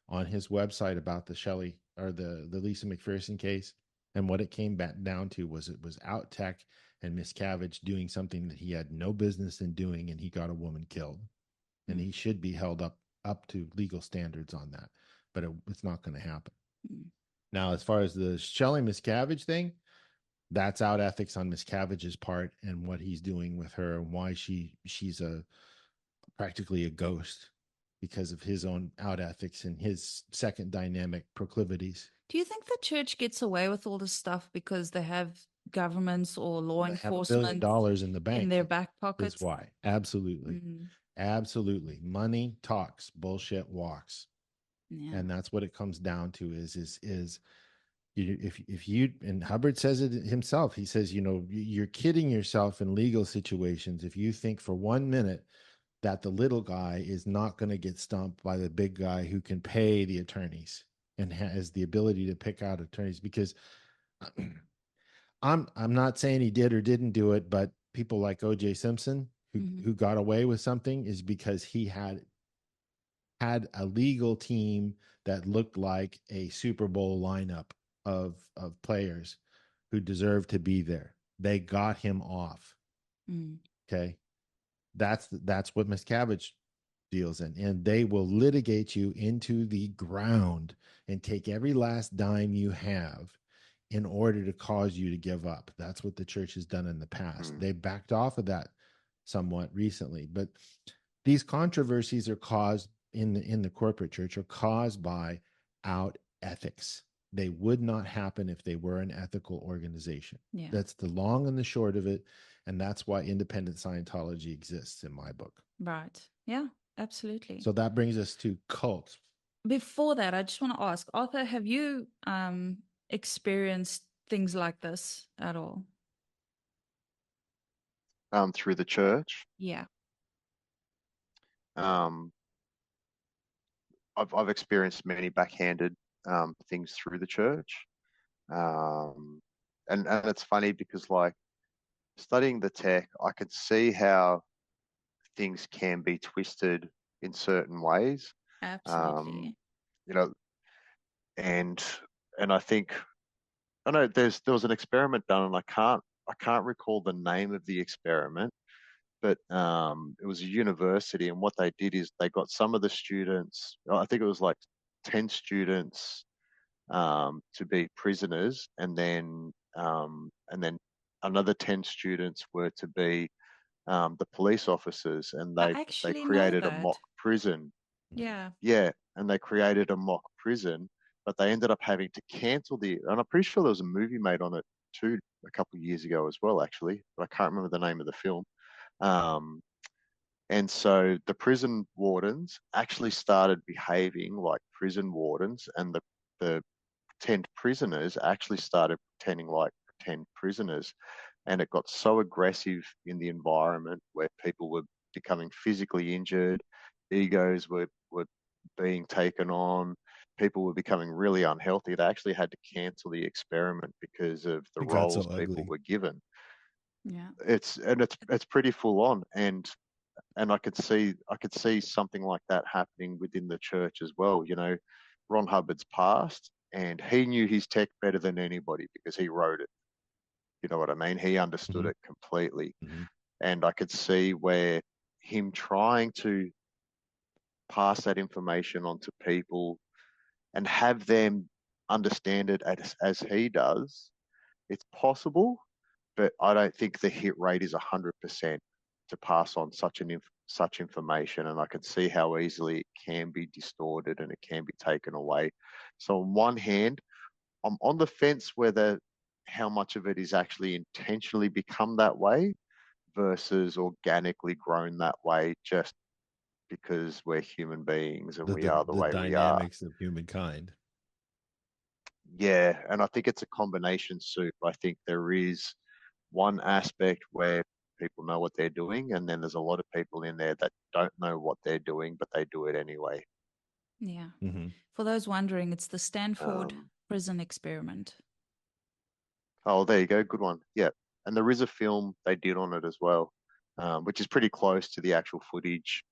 on his website about the Shelley or the Lisa McPherson case. And what it came back down to was it was out tech and Miscavige doing something that he had no business in doing, and he got a woman killed. Mm-hmm. And he should be held up to legal standards on that. But it's not going to happen. Mm-hmm. Now, as far as the Shelley Miscavige thing, that's out ethics on Miscavige's part and what he's doing with her, and why she's practically a ghost because of his own out ethics and his second dynamic proclivities. Do you think the church gets away with all this stuff because they have governments or law enforcement $1 billion in the bank in their back pockets? Is why. Absolutely. Mm-hmm. Absolutely. Money talks, bullshit walks. Yeah. And that's what it comes down to is if you, and Hubbard says it himself, he says, you're kidding yourself in legal situations if you think for 1 minute that the little guy is not going to get stumped by the big guy who can pay the attorneys and has the ability to pick out attorneys. Because I'm not saying he did or didn't do it, but people like O.J. Simpson who got away with something is because he had a legal team that looked like a Super Bowl lineup of players who deserved to be there. They got him off. Mm. Okay. That's what Miscavige deals in. And they will litigate you into the ground and take every last dime you have in order to cause you to give up. That's what the church has done in the past. They backed off of that somewhat recently, but these controversies are caused in the corporate church are caused by out ethics. They would not happen if they were an ethical organization. Yeah. That's the long and the short of it. And that's why independent Scientology exists in my book. Right. Yeah, absolutely. So that brings us to cults. Before that, I just want to ask, Arthur, have you experienced things like this at all? through the church. Yeah. Um, I've experienced many backhanded things through the church. And it's funny because, like, studying the tech, I could see how things can be twisted in certain ways. Absolutely. You know, and I think I know there was an experiment done, and I can't recall the name of the experiment, but it was a university, and what they did is they got some of the students, I think it was like 10 students, to be prisoners, and then another 10 students were to be the police officers, and I they actually know created a mock that. prison. Yeah. Yeah, and they created a mock prison, but they ended up having to cancel and I'm pretty sure there was a movie made on it too a couple of years ago as well, actually, but I can't remember the name of the film. Um, and so the prison wardens actually started behaving like prison wardens, and the pretend prisoners actually started pretending like pretend prisoners. And it got so aggressive in the environment where people were becoming physically injured, egos were being taken on, people were becoming really unhealthy. They actually had to cancel the experiment because of the It got so roles people ugly. were given. Yeah. It's pretty full on, and I could see something like that happening within the church as well. You know, Ron Hubbard's passed, and he knew his tech better than anybody because he wrote it. You know what I mean? He understood Mhm. it completely, Mhm. and I could see where him trying to pass that information on to people and have them understand it as he does. It's possible, but I don't think the hit rate is 100% to pass on such information, and I can see how easily it can be distorted and it can be taken away. So on one hand, I'm on the fence whether how much of it is actually intentionally become that way versus organically grown that way just because we're human beings and we are the The way we are. dynamics of humankind. Yeah, and I think it's a combination soup. I think there is one aspect where people know what they're doing, and then there's a lot of people in there that don't know what they're doing, but they do it anyway. Yeah. Mhm. For those wondering, it's the Stanford Um, prison experiment. oh, there you go, good one. Yeah, and there is a film they did on it as well, which is pretty close to the actual footage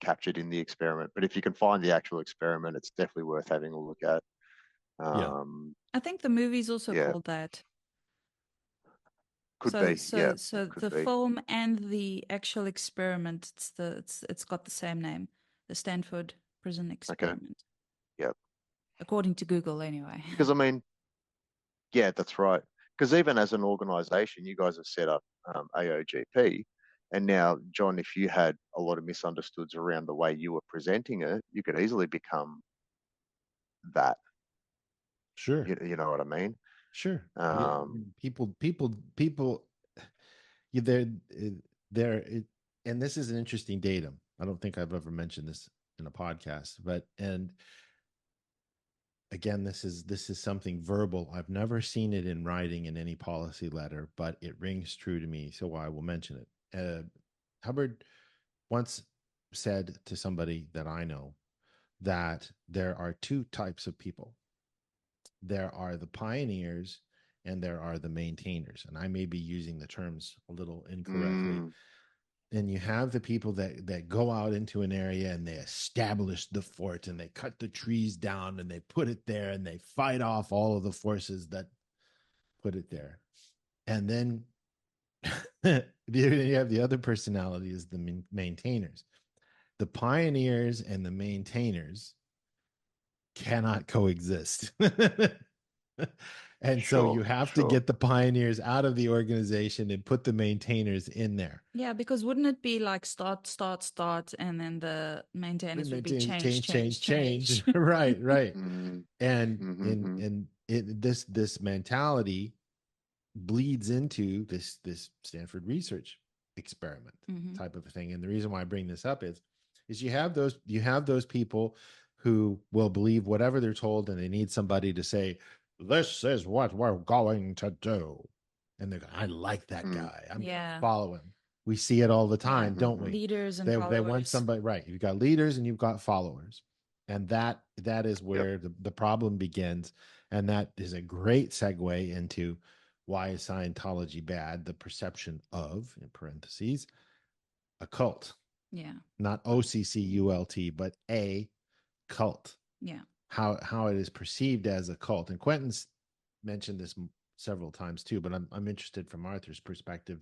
captured in the experiment. But if you can find the actual experiment, it's definitely worth having a look at. Yeah. I think the movie's also Yeah, called that. could So be. Yeah, so so could the be. film and the actual experiment, it's got the same name, the Stanford prison Okay. experiment, Yeah, according to Google anyway. because I mean, yeah, that's right. Because even as an organization, you guys have set up AOGP. And now, John, if you had a lot of misunderstoods around the way you were presenting it, you could easily become that. Sure. You know what I mean? Sure. Yeah. Um, People. Yeah, there. And this is an interesting datum. I don't think I've ever mentioned this in a podcast, but and again, this is something verbal. I've never seen it in writing in any policy letter, but it rings true to me, so I will mention it. Hubbard once said to somebody that I know that there are two types of people. There are the pioneers and there are the maintainers. And I may be using the terms a little incorrectly. mm, And you have the people that go out into an area and they establish the fort and they cut the trees down and they put it there and they fight off all of the forces that put it there. And then you have the other personality is the maintainers. The pioneers and the maintainers cannot coexist. And so you sure, have to sure. get the pioneers out of the organization and put the maintainers in there. Yeah, because wouldn't it be like start, start, start, and then the The maintainers would be maintainers change, change, change, change. change. Right, right. Mm, And mm-hmm, this mentality bleeds into this Stanford research experiment Hmm. type of a thing. And the reason why I bring this up is you have those people who will believe whatever they're told, and they need somebody to say, "This is what we're going to do." and they're going, I like that guy. I'm Yeah. following. We see it all the time, Yeah. don't we? Leaders and They followers. want somebody, right? You've got leaders and you've got followers, and that is where the problem begins. And that is a great segue into why is Scientology bad? The perception of, in parentheses, a cult. Yeah. Not OCCULT, but a cult. Yeah. How it is perceived as a cult. And Quentin's mentioned this several times too, but I'm interested from Arthur's perspective.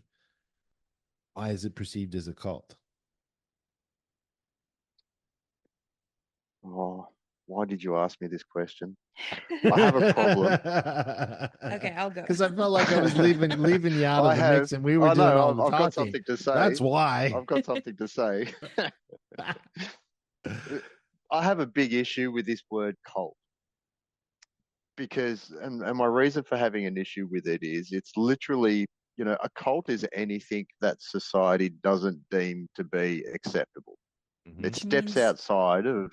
Why is it perceived as a cult? Oh, why did you ask me this question? I have a problem. Okay, I'll go. Because I felt like I was leaving you out of the mix, and we were doing all the I've talking. got something to say. That's why. I've got something to say. I have a big issue with this word cult because, and my reason for having an issue with it is it's literally, a cult is anything that society doesn't deem to be acceptable. Mhm. It Which steps means outside of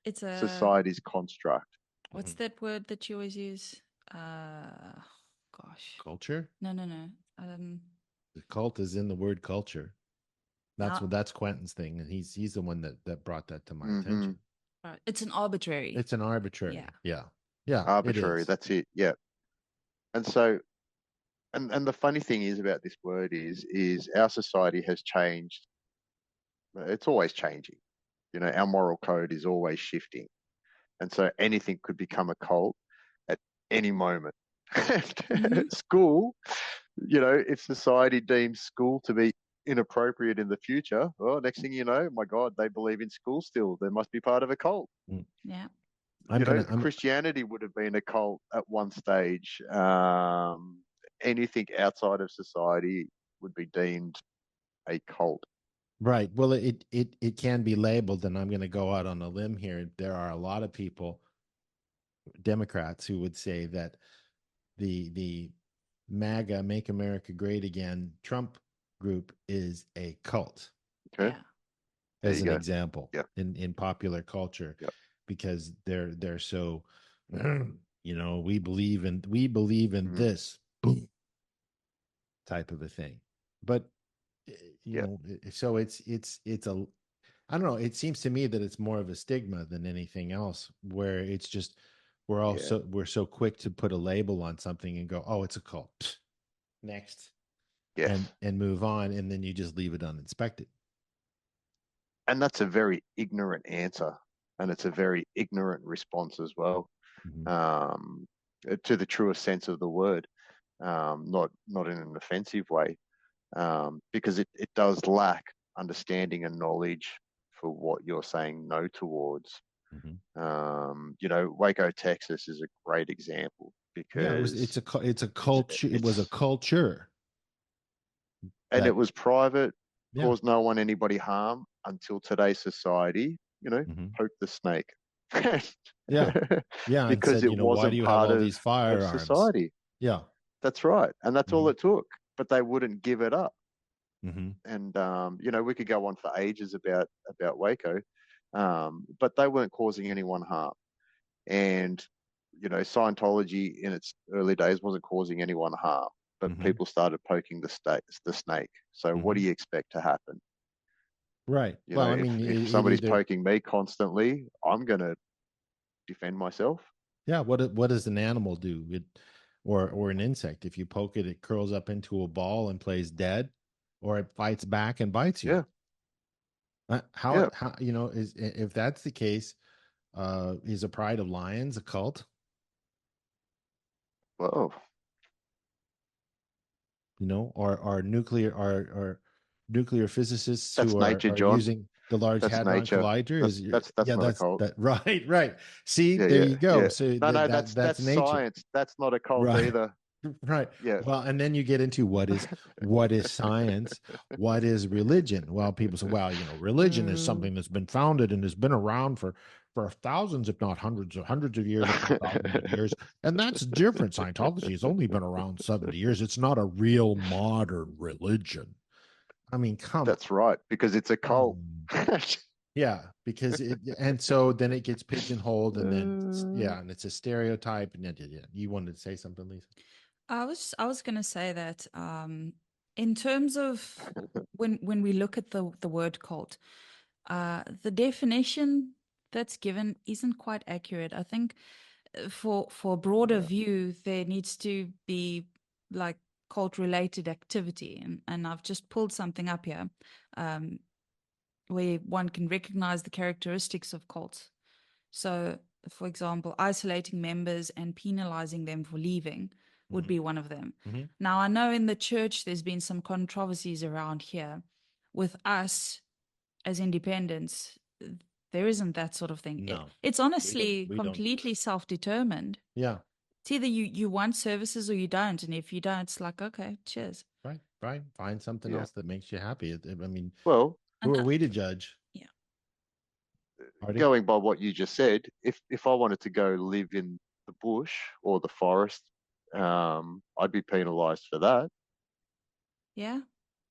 it's a society's construct. what's that word that you always use? Gosh. Culture? No. The cult is in the word culture. That's Ah. that's Quentin's thing, and he's the one that brought that to my Mhm. attention. It's an arbitrary. It's an arbitrary. Yeah. Yeah. Arbitrary. It is. That's it. Yeah. And so, and the funny thing is about this word is our society has changed. It's always changing. Our moral code is always shifting. And so anything could become a cult at any moment. Mhm. School, if society deems school to be inappropriate in the future, well, next thing you know, my God, they believe in school still. They must be part of a cult. Yeah. Christianity would have been a cult at one stage. Anything outside of society would be deemed a cult. Right. Well, it can be labeled, and I'm going to go out on a limb here. There are a lot of people, Democrats, who would say that the MAGA, Make America Great Again, Trump group is a cult. Okay. Yeah. As an example, Yep. in popular culture, Yep. because they're so, we believe in this, boom, type of a thing. But so it's a, I don't know. It seems to me that it's more of a stigma than anything else, where it's just we're so quick to put a label on something and go, oh, it's a cult. Next. Yes. And move on, and then you just leave it uninspected. And that's a very ignorant answer, and it's a very ignorant response as well, to the truest sense of the word, not in an offensive way, because it does lack understanding and knowledge for what you're saying no towards. Waco, Texas is a great example because it's a culture. It was a culture, and it was private, caused no one anybody harm until today's society, poke the snake. Because said, it wasn't part of these firearms? Society. Yeah, that's right, and that's all it took. But they wouldn't give it up. And we could go on for ages about Waco, but they weren't causing anyone harm. And Scientology in its early days wasn't causing anyone harm, but people started poking the snake. So what do you expect to happen? Right. If somebody's poking me constantly, I'm going to defend myself. Yeah. What does an animal do? Or an insect? If you poke it, it curls up into a ball and plays dead, or it fights back and bites you. Yeah. How if that's the case, is a Pride of Lions a cult? Whoa. Or nuclear physicists that's who nature, are John. using the Large That's Hadron nature. Collider. That's not a cult. Right. See, there you go. Yeah. So that's nature. science. That's not a cult either. Right. Yeah. Well, and then you get into what is science, what is religion. Well, people say, religion is something that's been founded and has been around for thousands, if not hundreds of years, if not thousands of years. And that's different. Scientology has only been around 70 years. It's not a real modern religion. I mean, that's right, because it's a cult. Yeah, because and so then it gets pigeonholed, and then and it's a stereotype. And you wanted to say something, Lisa? I was going to say that in terms of when we look at the word cult, the definition that's given isn't quite accurate. I think for a broader view, there needs to be like cult related activity, and I've just pulled something up here um, where one can recognize the characteristics of cults. So, for example, isolating members and penalizing them for leaving would be one of them. Mhm. Now, I know in the church there's been some controversies around here. With us as independents, there isn't that sort of thing. No, It's honestly we don't. completely self-determined. Yeah, It's either you want services or you don't. And if you don't, it's like, okay, cheers. right. Find something Yeah. else that makes you happy. I mean, Well, who And are we to judge? yeah. Artie? going by what you just said, if I wanted to go live in the bush or the forest, I'd be penalised for that, Yeah.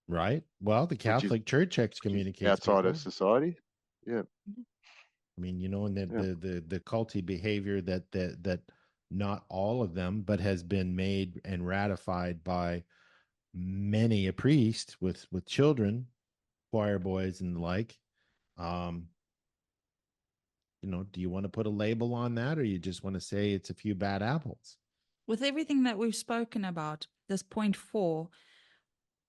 Right. Well, the which is Catholic Church which is excommunicates outside of people. society. Yeah, I mean, and yeah. the culty behavior that not all of them, but has been made and ratified by many a priest with children, choir boys and the like. Um, do you want to put a label on that, or you just want to say it's a few bad apples? With everything that we've spoken about, this point 4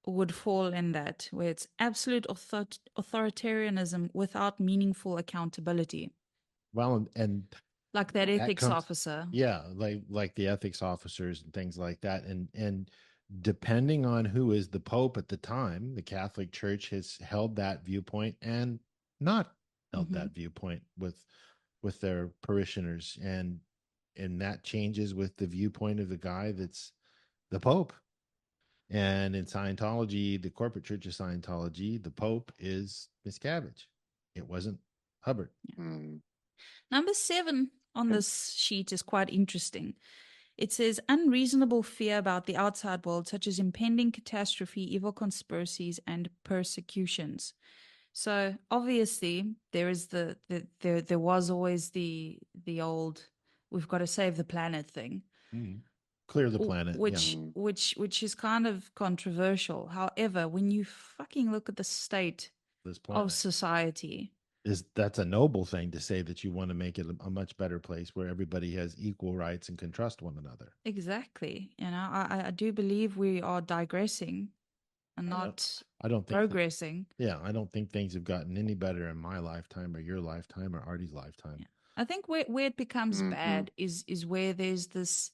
would fall in that, where it's absolute authoritarianism without meaningful accountability. Well, and Like that that ethics comes, officer. yeah, like the ethics officers and things like that, and depending on who is the pope at the time, the Catholic Church has held that viewpoint and not held Mm-hmm. that viewpoint with their parishioners, and that changes with the viewpoint of the guy that's the pope. And in Scientology, the corporate church of Scientology, the pope is Miscavige. It wasn't Hubbard. Mm. Number 7 on And this sheet is quite interesting. It says unreasonable fear about the outside world, such as impending catastrophe, evil conspiracies, and persecutions. So obviously, there is there was always the old "we've got to save the planet" thing, Clear the planet. Yeah. which is kind of controversial. However, when you fucking look at the state This of planet. society, That's a noble thing to say, that you want to make it a much better place where everybody has equal rights and can trust one another. exactly, I do believe we are digressing and not I don't think progressing. Yeah, I don't think things have gotten any better in my lifetime or your lifetime or Artie's lifetime. Yeah. I think where it becomes mm-hmm. bad is where there's this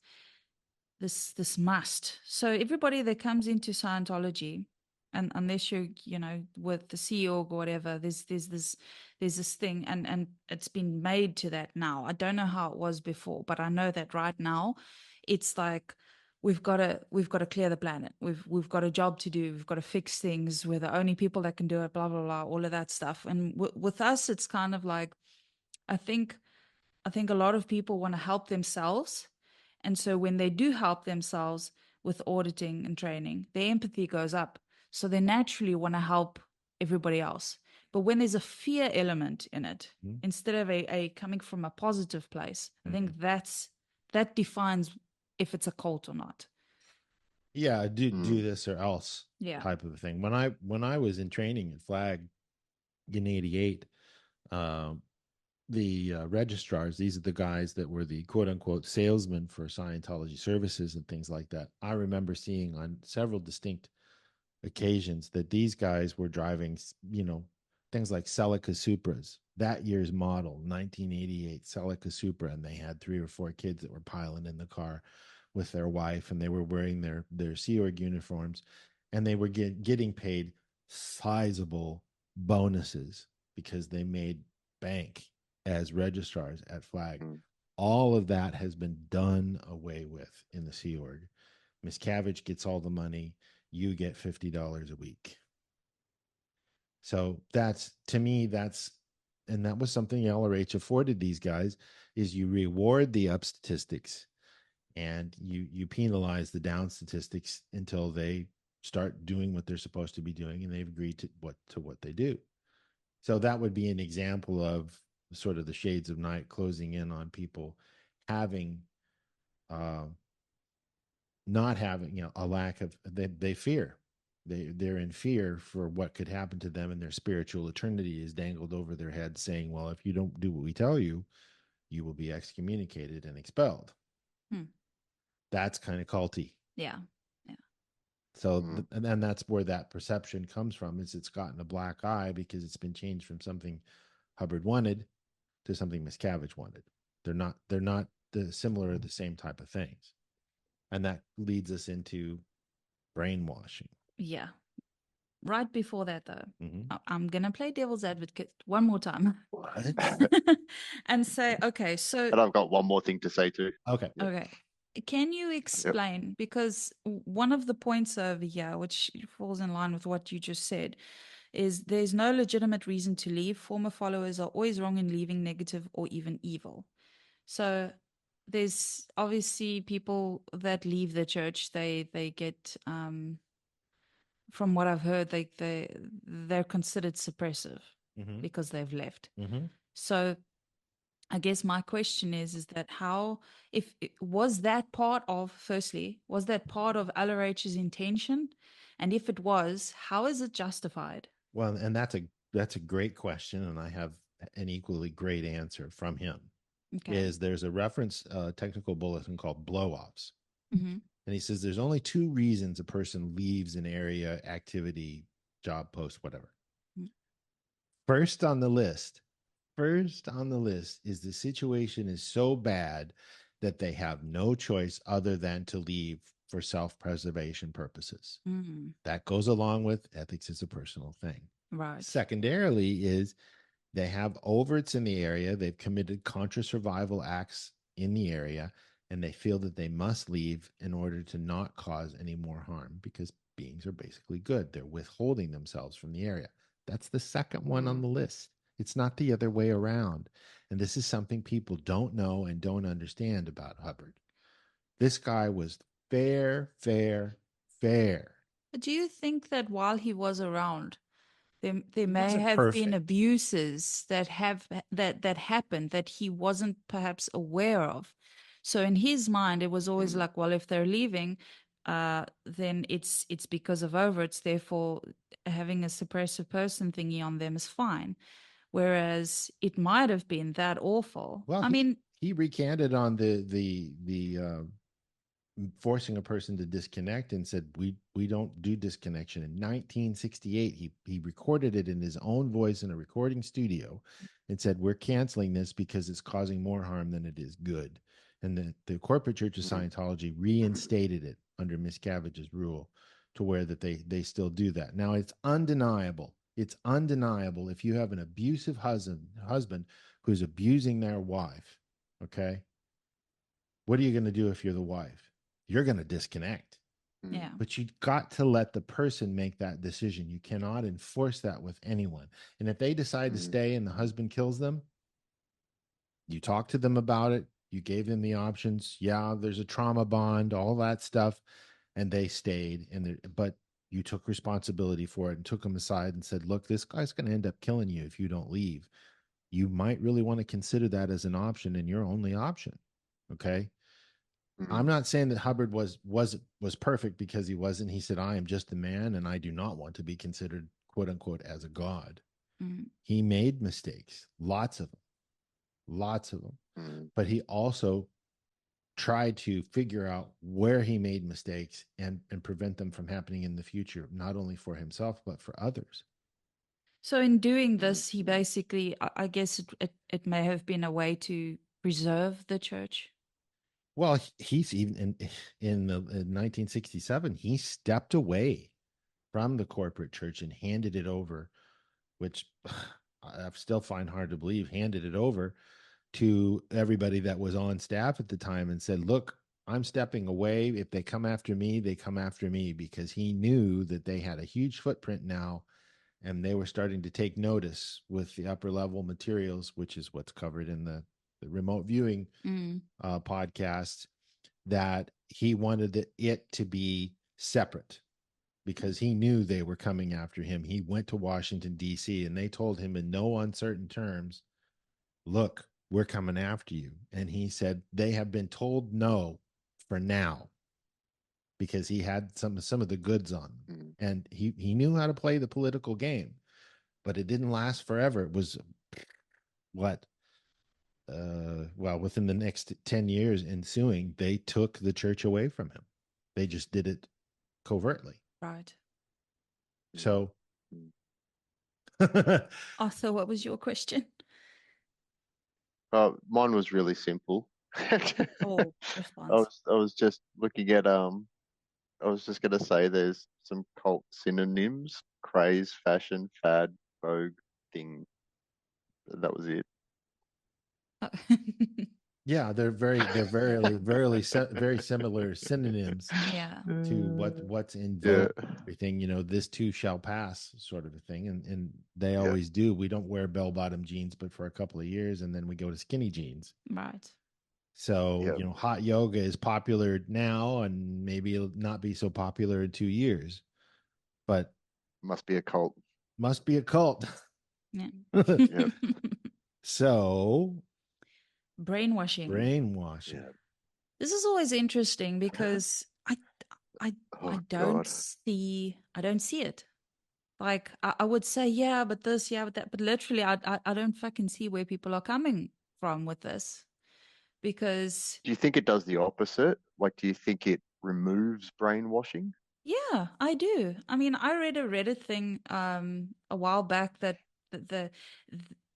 must. So everybody that comes into Scientology, and unless you're with the CEO or whatever, there's this thing, and it's been made to that now. I don't know how it was before, but I know that right now, it's like we've got to clear the planet. We've got a job to do. We've got to fix things. We're the only people that can do it. Blah blah blah. All of that stuff. And with us, it's kind of like I think a lot of people want to help themselves. And so when they do help themselves with auditing and training, their empathy goes up. So they naturally want to help everybody else. But when there's a fear element in it, instead of a coming from a positive place, I think that defines if it's a cult or not. Yeah, do this or else type of a thing. When I was in training at Flag in '88, the registrars, these are the guys that were the quote unquote salesmen for Scientology services and things like that. I remember seeing on several distinct occasions that these guys were driving, things like Celica Supras, that year's model, 1988 Celica Supra, and they had 3 or 4 kids that were piling in the car with their wife, and they were wearing their Sea Org uniforms, and they were getting paid sizable bonuses because they made bank as registrars at Flag. All of that has been done away with in the Sea Org. Miscavige gets all the money. You get $50 a week. So to me, and that was something LRH afforded these guys, is you reward the up statistics and you penalize the down statistics until they start doing what they're supposed to be doing and they've agreed to what they do. So that would be an example of sort of the shades of night closing in on people having not having, a lack of, they fear. They're in fear for what could happen to them, and their spiritual eternity is dangled over their head, saying, well, if you don't do what we tell you, you will be excommunicated and expelled. That's kind of culty. Yeah. So, and that's where that perception comes from, is it's gotten a black eye because it's been changed from something Hubbard wanted to something Miscavige wanted. They're not the similar or the same type of things. And that leads us into brainwashing. Yeah. Right before that, though, I'm going to play devil's advocate one more time. And say, okay, so... And I've got one more thing to say too. Okay. Okay. Can you explain, because one of the points over here, which falls in line with what you just said, is there's no legitimate reason to leave. Former followers are always wrong in leaving, negative or even evil. So there's obviously people that leave the church, they get... from what I've heard, they're considered suppressive because they've left. So I guess my question is that was that part of LRH's intention? And if it was, how is it justified? Well, and that's a great question, and I have an equally great answer from him. Okay. There's a reference technical bulletin called blow-offs. And he says there's only two reasons a person leaves an area, activity, job, post, whatever. First on the list is the situation is so bad that they have no choice other than to leave for self-preservation purposes. That goes along with ethics is a personal thing. Right. Secondarily is they have overts in the area. They've committed contra-survival acts in the area, and they feel that they must leave in order to not cause any more harm because beings are basically good. They're withholding themselves from the area. That's the second one on the list. It's not the other way around. And this is something people don't know and don't understand about Hubbard. This guy was fair. But do you think that while he was around, there may have been abuses that happened that he wasn't perhaps aware of? So in his mind, it was always like, well, if they're leaving, then it's because of overts. Therefore, having a suppressive person thingy on them is fine. Whereas it might have been that awful. Well, he recanted on the forcing a person to disconnect and said we don't do disconnection. In 1968, he recorded it in his own voice in a recording studio and said we're canceling this because it's causing more harm than it is good. And the corporate Church of Scientology reinstated it under Miscavige's rule to where that they still do that. Now it's undeniable. It's undeniable if you have an abusive husband who's abusing their wife, okay? What are you going to do if you're the wife? You're going to disconnect. Yeah. But you got to let the person make that decision. You cannot enforce that with anyone. And if they decide to stay and the husband kills them, you talk to them about it. You gave them the options. Yeah, there's a trauma bond, all that stuff. And they stayed. But you took responsibility for it and took them aside and said, look, this guy's going to end up killing you if you don't leave. You might really want to consider that as an option and your only option. Okay. I'm not saying that Hubbard was perfect because he wasn't. He said, I am just a man and I do not want to be considered, quote unquote, as a god. He made mistakes, lots of them. But he also tried to figure out where he made mistakes and prevent them from happening in the future, not only for himself, but for others. So in doing this, he basically, I guess it may have been a way to preserve the church. Well, he's even in 1967, he stepped away from the corporate church and handed it over, which I still find hard to believe, handed it over to everybody that was on staff at the time and said, look, I'm stepping away. If they come after me, they come after me, because he knew that they had a huge footprint now and they were starting to take notice with the upper level materials, which is what's covered in the remote viewing podcast, that he wanted it to be separate because he knew they were coming after him. He went to Washington, D.C., and they told him in no uncertain terms, look, we're coming after you. And he said, they have been told no for now. because he had some of the goods on him. And he knew how to play the political game, but it didn't last forever. It was what within the next 10 years ensuing, they took the church away from him. They just did it covertly. Right. So Arthur, what was your question? Mine was really simple. Oh, response. I was just looking at I was just gonna say there's some cult synonyms: craze, fashion, fad, vogue, thing. That was it. Yeah, they're very very similar synonyms Yeah. to what's in vogue. Everything, this too shall pass, sort of a thing, and they always do. We don't wear bell-bottom jeans, but for a couple of years, and then we go to skinny jeans. Right. So hot yoga is popular now, and maybe it'll not be so popular in 2 years, but must be a cult. Must be a cult. Yeah. So brainwashing. Yeah. This is always interesting because I don't see it. Like I would say, yeah, but this, yeah, but that, but literally I don't fucking see where people are coming from with this. Because do you think it does the opposite? Like, do you think it removes brainwashing? Yeah, I do. I mean, I read a Reddit thing a while back that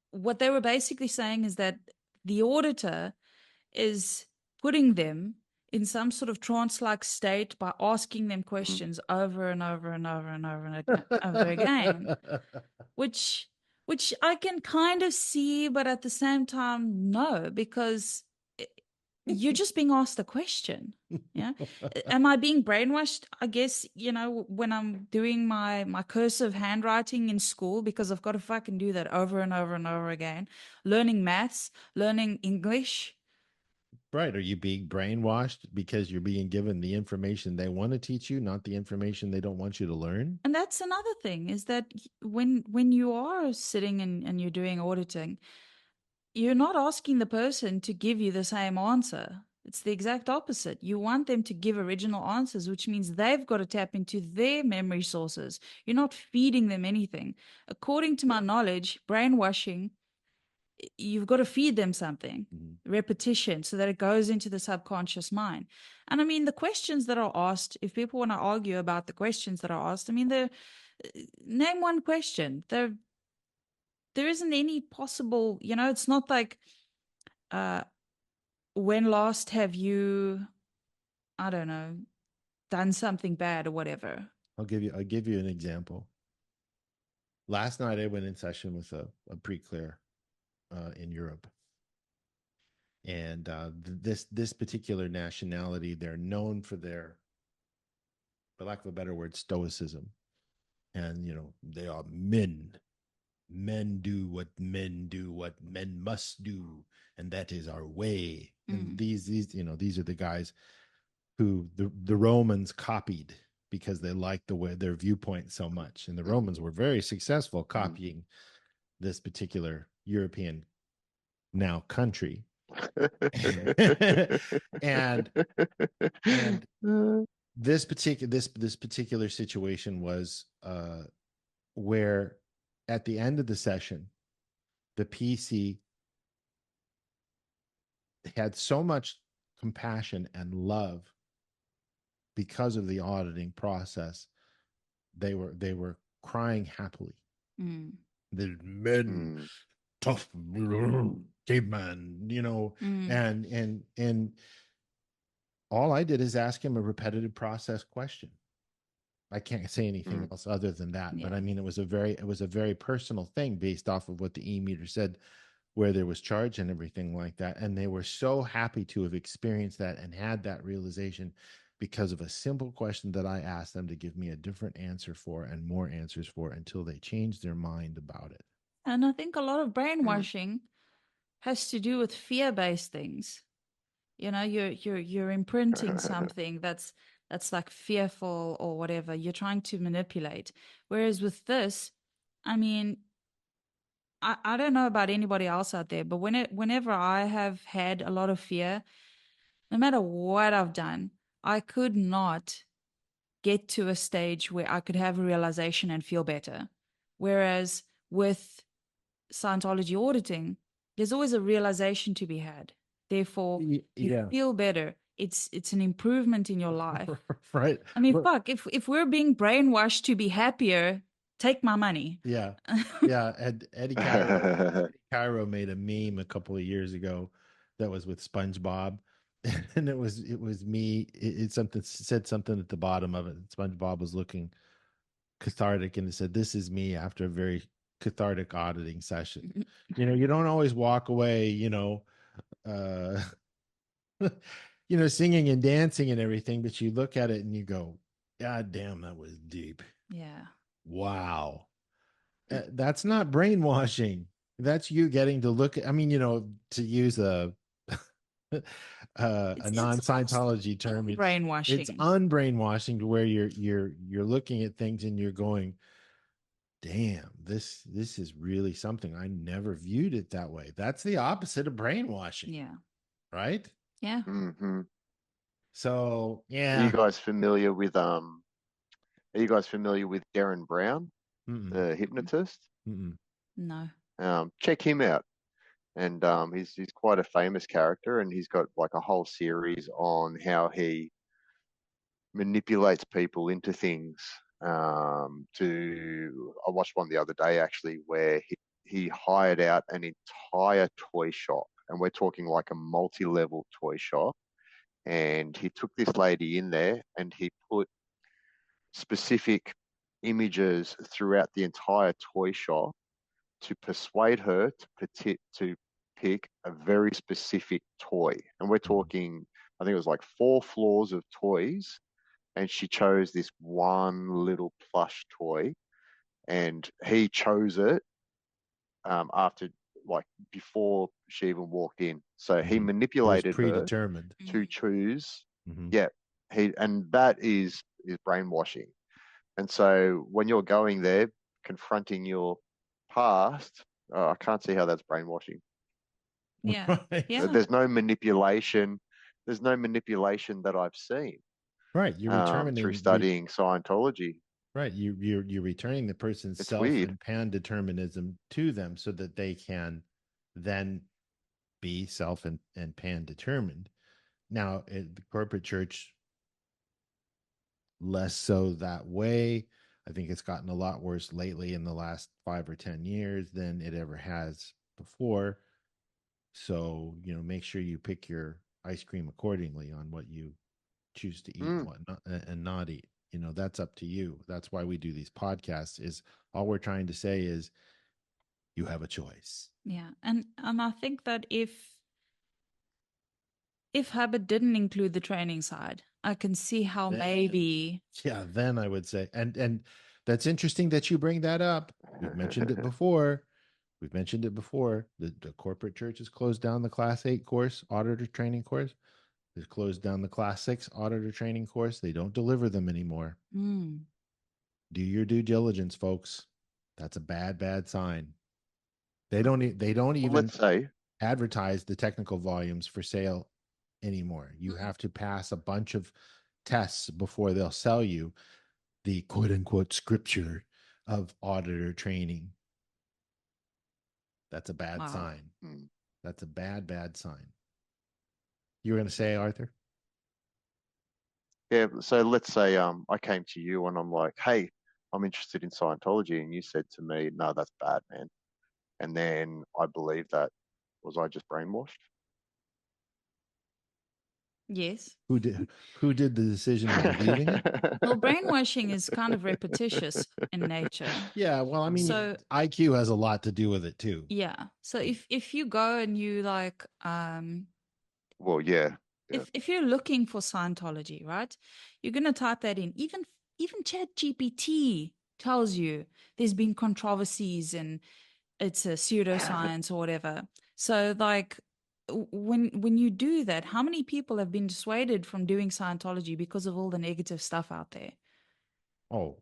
what they were basically saying is that the auditor is putting them in some sort of trance-like state by asking them questions over and over and over and over and over again, which I can kind of see, but at the same time, no, because you're just being asked a question. Yeah. Am I being brainwashed? I guess, when I'm doing my cursive handwriting in school, because I've got to fucking do that over and over and over again, learning maths, learning English. Right. Are you being brainwashed because you're being given the information they want to teach you, not the information they don't want you to learn? And that's another thing, is that when you are sitting and you're doing auditing, you're not asking the person to give you the same answer. It's the exact opposite. You want them to give original answers, which means they've got to tap into their memory sources. You're not feeding them anything. According to my knowledge, brainwashing, you've got to feed them something, repetition, so that it goes into the subconscious mind. And I mean, the questions that are asked, if people want to argue about the questions that are asked, I mean, name one question. There isn't any possible, it's not like, when last have you, I don't know, done something bad or whatever? I'll give you an example. Last night I went in session with a pre-clear in Europe. And this particular nationality, they're known for their, for lack of a better word, stoicism. And, they are men. Men do what men must do, and that is our way. And these are the guys who the Romans copied because they liked the way their viewpoint so much. And the Romans were very successful copying this particular European now country. and this particular situation was where at the end of the session, the PC had so much compassion and love because of the auditing process. They were crying happily. The men, tough caveman, and all I did is ask him a repetitive process question. I can't say anything else other than that. Yeah. But I mean, it was a very personal thing based off of what the e-meter said, where there was charge and everything like that. And they were so happy to have experienced that and had that realization because of a simple question that I asked them to give me a different answer for and more answers for until they changed their mind about it. And I think a lot of brainwashing has to do with fear-based things. You're imprinting something that's like fearful or whatever. You're trying to manipulate. Whereas with this, I mean, I don't know about anybody else out there, but whenever I have had a lot of fear, no matter what I've done, I could not get to a stage where I could have a realization and feel better. Whereas with Scientology auditing, there's always a realization to be had. Therefore, you feel better. It's an improvement in your life. Right. I mean, fuck, if we're being brainwashed to be happier, take my money. Yeah. Yeah. Eddie Cairo made a meme a couple of years ago that was with SpongeBob. And it was me. It said something at the bottom of it. SpongeBob was looking cathartic, and it said, "This is me after a very cathartic auditing session." You don't always walk away, uh singing and dancing and everything, but you look at it and you go, God damn, that was deep. Yeah. Wow. That's not brainwashing. That's you getting to look at, to use a non-Scientology term, brainwashing. It's unbrainwashing, to where you're looking at things and you're going, damn, this is really something. I never viewed it that way. That's the opposite of brainwashing. Yeah. Right? Yeah. Mm-hmm. So, yeah. Are you guys familiar with Darren Brown, the hypnotist? No. Check him out. And he's quite a famous character, and he's got like a whole series on how he manipulates people into things. I watched one the other day actually, where he hired out an entire toy shop, and we're talking like a multi-level toy shop. And he took this lady in there, and he put specific images throughout the entire toy shop to persuade her to pick a very specific toy. And we're talking, I think it was like 4 floors of toys, and she chose this one little plush toy, and he chose it after, like, before she even walked in. So he manipulated her to choose. Yeah, and that is brainwashing. And so when you're going there, confronting your past, I can't see how that's brainwashing. Yeah. Yeah. There's no manipulation. There's no manipulation that I've seen. Right. You're returning through studying Scientology. Right. You're returning the person's It's self weird. and pan-determinism to them, so that they can then be self and pan-determined. Now, the corporate church, less so that way. I think it's gotten a lot worse lately in the last 5 or 10 years than it ever has before. So, make sure you pick your ice cream accordingly on what you choose to eat and not eat. That's up to you. That's why we do these podcasts. Is all we're trying to say is you have a choice. Yeah. And I think that if Habit didn't include the training side, I can see how maybe. Yeah, then I would say, and that's interesting that you bring that up. We've mentioned it before. The corporate church has closed down the Class 8 course, auditor training course. They've closed down the Class 6 auditor training course. They don't deliver them anymore. Do your due diligence, folks. That's a bad sign. They don't even let's say advertise the technical volumes for sale anymore. You have to pass a bunch of tests before they'll sell you the quote unquote scripture of auditor training. That's a bad sign. That's a bad sign. You were going to say, Arthur? Yeah. So let's say I came to you and I'm like, hey, I'm interested in Scientology, and you said to me, no, that's bad, man. And then I believe that. Was I just brainwashed? Yes. Who did the decision of believing it? Well, brainwashing is kind of repetitious in nature. Yeah, well, I mean, so IQ has a lot to do with it too. Yeah. So if you go and you like well, yeah. If you're looking for Scientology, right? You're going to type that in. Even ChatGPT tells you there's been controversies and it's a pseudoscience or whatever. So like when you do that, how many people have been dissuaded from doing Scientology because of all the negative stuff out there? Oh,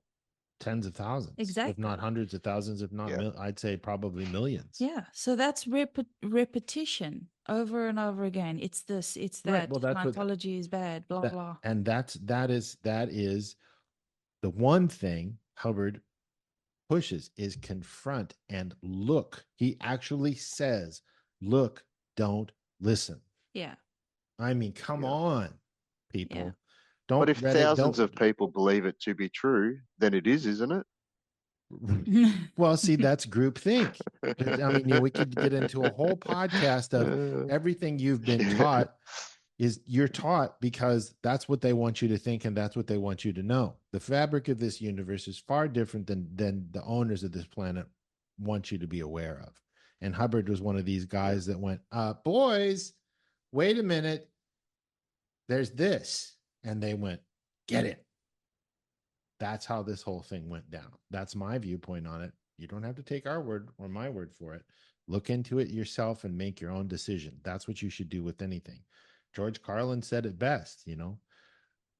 tens of thousands. Exactly. If not hundreds of thousands, if not I'd say probably millions. Yeah. So that's repetition over and over again. It's this, it's that. Right. Well, Scientology is bad, blah, blah. And that is The one thing Hubbard pushes is confront and look. He actually says, look, don't listen. Yeah. I mean, come on, people. Yeah. But Don't if Reddit, thousands don't. of people believe it to be true, then it is, isn't it? Well, see, that's groupthink. I mean, we could get into a whole podcast of everything you've been taught is you're taught because that's what they want you to think and that's what they want you to know. The fabric of this universe is far different than the owners of this planet want you to be aware of. And Hubbard was one of these guys that went, boys, wait a minute. There's this. And they went, get it. That's how this whole thing went down. That's my viewpoint on it. You don't have to take our word or my word for it. Look into it yourself and make your own decision. That's what you should do with anything. George Carlin said it best,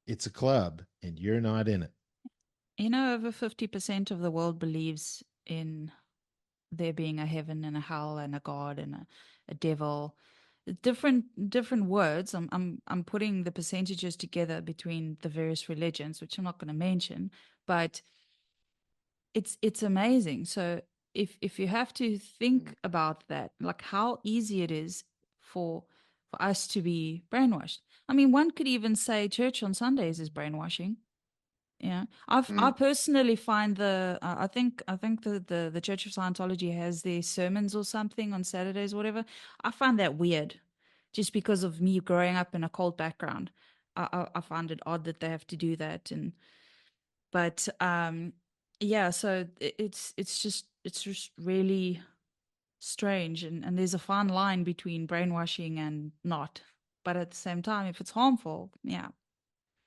it's a club and you're not in it. Over 50% of the world believes in there being a heaven and a hell and a God and a devil. Different words. I'm putting the percentages together between the various religions, which I'm not going to mention, but it's amazing. So if you have to think about that, like how easy it is for us to be brainwashed. I mean, one could even say church on Sundays is brainwashing. Yeah, I personally find I think the Church of Scientology has their sermons or something on Saturdays or whatever. I find that weird, just because of me growing up in a cult background. I find it odd that they have to do that, but yeah. So it's just really strange, and there's a fine line between brainwashing and not. But at the same time, if it's harmful, yeah.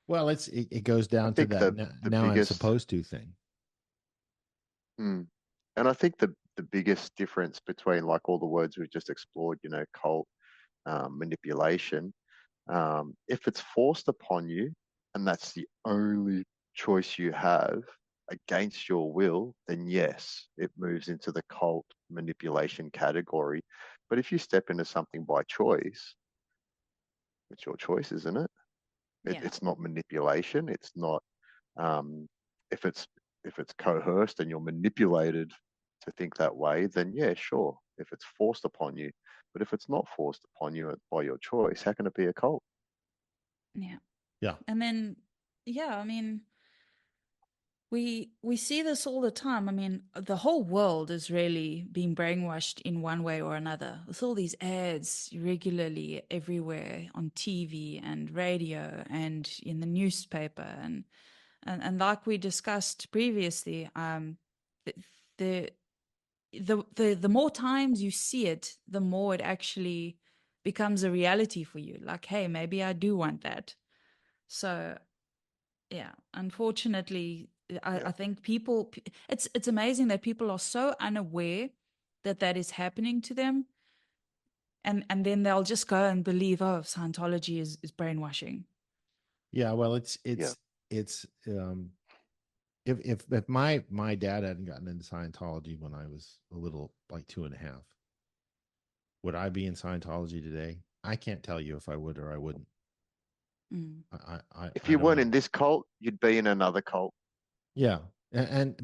Well, it goes I down to think that the now I'm biggest, supposed to thing. and I think the biggest difference between like all the words we've just explored, cult, manipulation, if it's forced upon you and that's the only choice you have against your will, then yes, it moves into the cult manipulation category. But if you step into something by choice, it's your choice, isn't it? Yeah. It's not manipulation. It's not um, if it's coerced and you're manipulated to think that way, then yeah, sure. If it's forced upon you, but if it's not forced upon you by your choice, how can it be a cult? Yeah. Yeah. And then, yeah, I mean, we see this all the time. I mean, the whole world is really being brainwashed in one way or another. With all these ads regularly everywhere on TV and radio and in the newspaper and like we discussed previously, the the more times you see it, the more it actually becomes a reality for you. Like, hey, maybe I do want that. So yeah, unfortunately, I think people, it's amazing that people are so unaware that that is happening to them, and then they'll just go and believe, oh, Scientology is brainwashing. Yeah, well, it's if my dad hadn't gotten into Scientology when I was a little like 2.5, would I be in Scientology today? I can't tell you if I would or I wouldn't. If I you don't weren't know. in this cult, you'd be in another cult. Yeah, and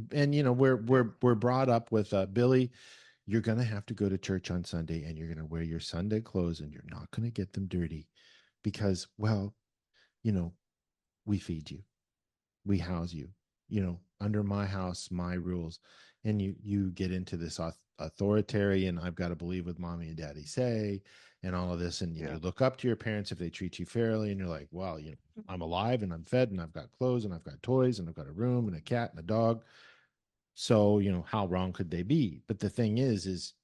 we're brought up with Billy. You're gonna have to go to church on Sunday, and you're gonna wear your Sunday clothes, and you're not gonna get them dirty, because well, we feed you, we house you, under my house, my rules, and you get into this authoritarian. I've got to believe what mommy and daddy say, and all of this, and you look up to your parents if they treat you fairly, and you're like, well, I'm alive and I'm fed and I've got clothes and I've got toys and I've got a room and a cat and a dog. So, how wrong could they be? But the thing is,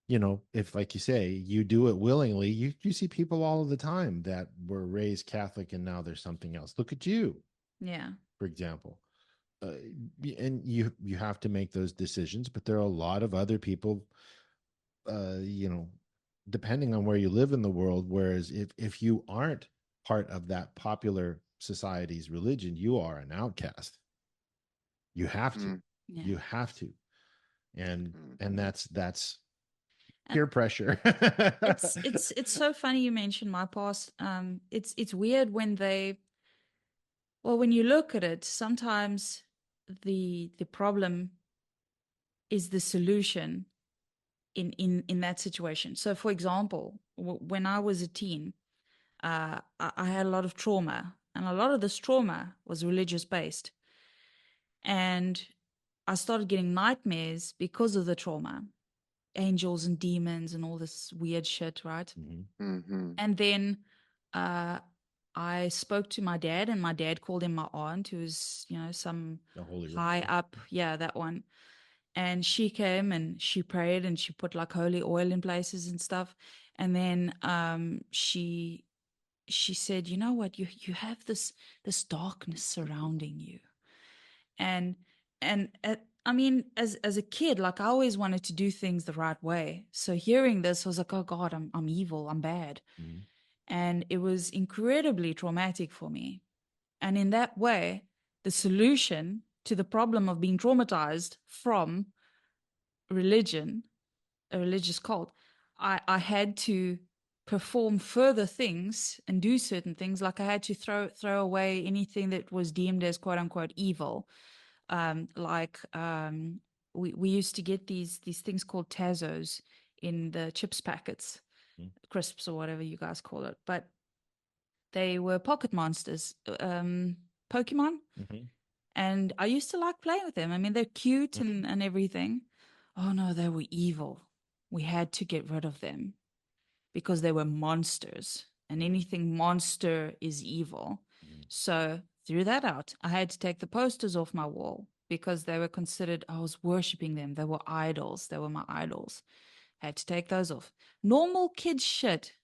if, like you say, you do it willingly, you see people all of the time that were raised Catholic and now there's something else. Look at you. Yeah. For example. And you have to make those decisions, but there are a lot of other people, depending on where you live in the world, whereas if you aren't part of that popular society's religion, you are an outcast. You have to. Yeah. You have to. And that's peer pressure. It's so funny you mentioned my past. It's weird when they Well, when you look at it, sometimes the problem is the solution in that situation. So, for example, when I was a teen, I had a lot of trauma, and a lot of this trauma was religious based. And I started getting nightmares because of the trauma, angels and demons and all this weird shit, right? Mm-hmm. Mm-hmm. And then I spoke to my dad, and my dad called in my aunt, who was, some The Holy high Roller. up. Yeah, that one. And she came and she prayed and she put like holy oil in places and stuff. And then she said, you know what, you have this darkness surrounding you. And I mean, as a kid, like I always wanted to do things the right way. So hearing this, I was like, oh God, I'm evil, I'm bad. Mm-hmm. And it was incredibly traumatic for me. And in that way, the solution to the problem of being traumatized from religion, a religious cult, I had to perform further things and do certain things. Like I had to throw away anything that was deemed as quote unquote evil. We used to get these things called Tazos in the chips packets, crisps or whatever you guys call it. But they were pocket monsters, Pokemon. Mm-hmm. And I used to like playing with them. I mean, they're cute and everything. Oh no, they were evil. We had to get rid of them because they were monsters. And anything monster is evil. So threw that out. I had to take the posters off my wall because they were considered, I was worshipping them. They were idols. They were my idols. Had to take those off. Normal kid shit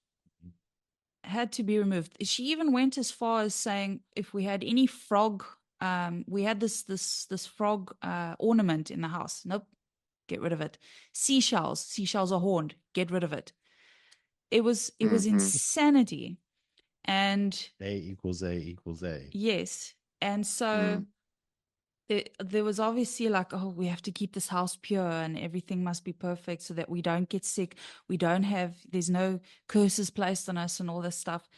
had to be removed. She even went as far as saying if we had any frog, we had this frog ornament in the house. Nope, get rid of it. Seashells are horned. Get rid of it. It was insanity. And A equals A equals A. yes, and so there was obviously like, oh, we have to keep this house pure and everything must be perfect so that we don't get sick. There's no curses placed on us and all this stuff.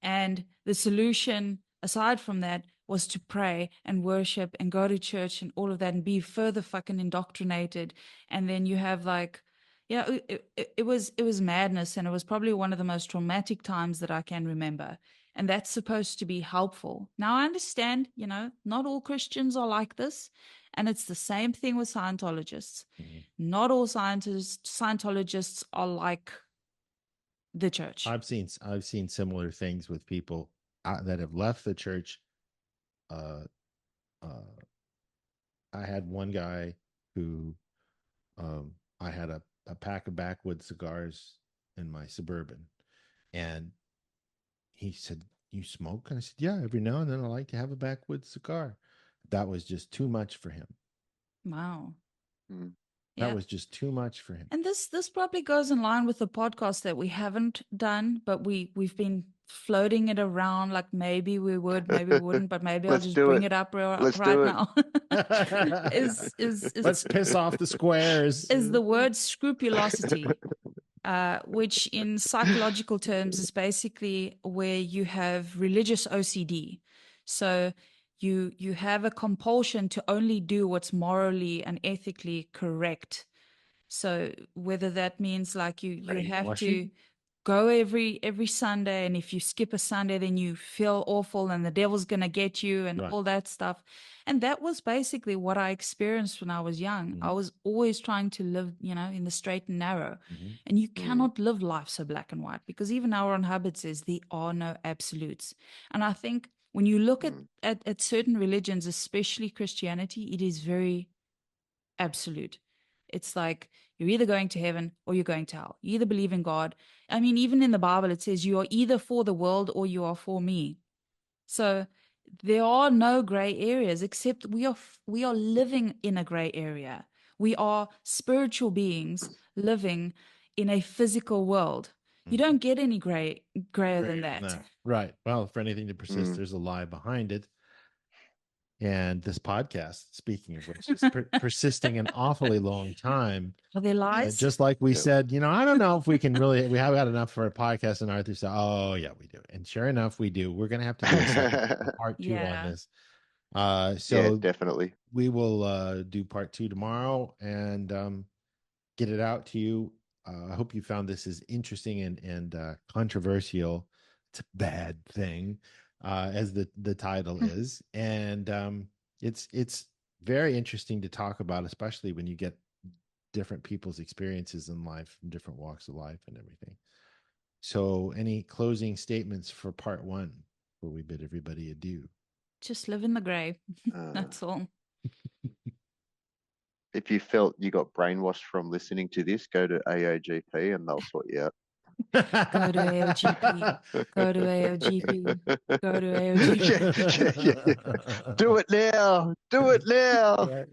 And the solution, aside from that, was to pray and worship and go to church and all of that and be further fucking indoctrinated. And then you have like, it was madness. And it was probably one of the most traumatic times that I can remember. And that's supposed to be helpful. Now, I understand, not all Christians are like this. And it's the same thing with Scientologists. Not all Scientologists are like the church. I've seen similar things with people that have left the church. I had one guy who I had a pack of backwood cigars in my Suburban, and he said, "You smoke?" And I said, "Yeah, every now and then I like to have a backwood cigar." That was just too much for him. Wow. That was just too much for him. And this probably goes in line with the podcast that we haven't done, but we've been floating it around like maybe we would, maybe we wouldn't, but maybe I'll just bring it up right now. Let's piss off the squares. Is the word scrupulosity, which in psychological terms is basically where you have religious OCD. So you have a compulsion to only do what's morally and ethically correct. So whether that means like you have to go every Sunday, and if you skip a Sunday, then you feel awful and the devil's going to get you and all that stuff. And that was basically what I experienced when I was young. I was always trying to live, in the straight and narrow. And you cannot live life so black and white, because even L. Ron Hubbard says there are no absolutes. And I think when you look at certain religions, especially Christianity, it is very absolute. It's like you're either going to heaven or you're going to hell. You either believe in God. I mean, even in the Bible, it says you are either for the world or you are for me. So there are no gray areas, except we are living in a gray area. We are spiritual beings living in a physical world. You don't get any grayer than that. Right. Well, for anything to persist, there's a lie behind it. And this podcast, speaking of which, is persisting an awfully long time. Are there lies? Just like we Yep. said, I don't know if we can really, we have got enough for a podcast. And Arthur said, oh, yeah, we do. And sure enough, we do. We're going to have to do a part 2 on Yeah. this. Yeah, So definitely. we will do part 2 tomorrow and get it out to you. I hope you found this as interesting and controversial. It's a bad thing, as the title is, and it's very interesting to talk about, especially when you get different people's experiences in life, from different walks of life, and everything. So, any closing statements for part 1 before we bid everybody adieu? Just live in the grey. That's all. If you felt you got brainwashed from listening to this, go to AOGP and they'll sort you out. Go to AOGP. Go to AOGP. Go to AOGP. Do it now. Do it now.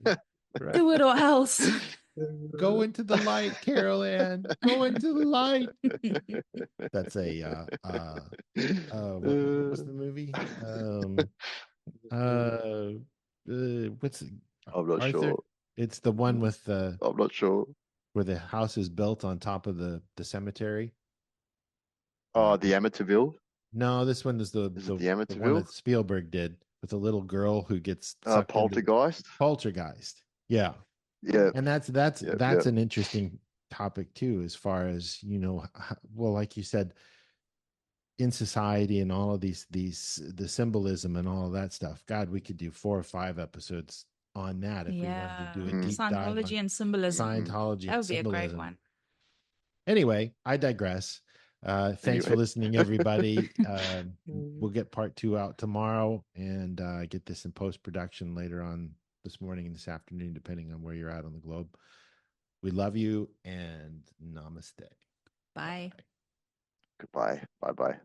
Right. Do it or else. Go into the light, Carol Ann. Go into the light. That's a what was the movie? What's it? I'm not Arthur? sure. It's the one with the I'm not sure. where the house is built on top of the cemetery. Oh, the Amityville. No, this one is the Is it the one Amityville? that Spielberg did with a little girl who gets sucked into Poltergeist. Yeah. Yeah. And that's Yep. an interesting topic too, as far as well, like you said, in society and all of the symbolism and all of that stuff. God, we could do 4 or 5 episodes on that if we wanted to do a deep dive on Scientology and symbolism. Scientology. That would be symbolism. a great one. Anyway, I digress. Thanks for listening, everybody. We'll get part 2 out tomorrow and get this in post-production later on this morning and this afternoon, depending on where you're at on the globe. We love you and namaste. Bye. Goodbye. Bye-bye.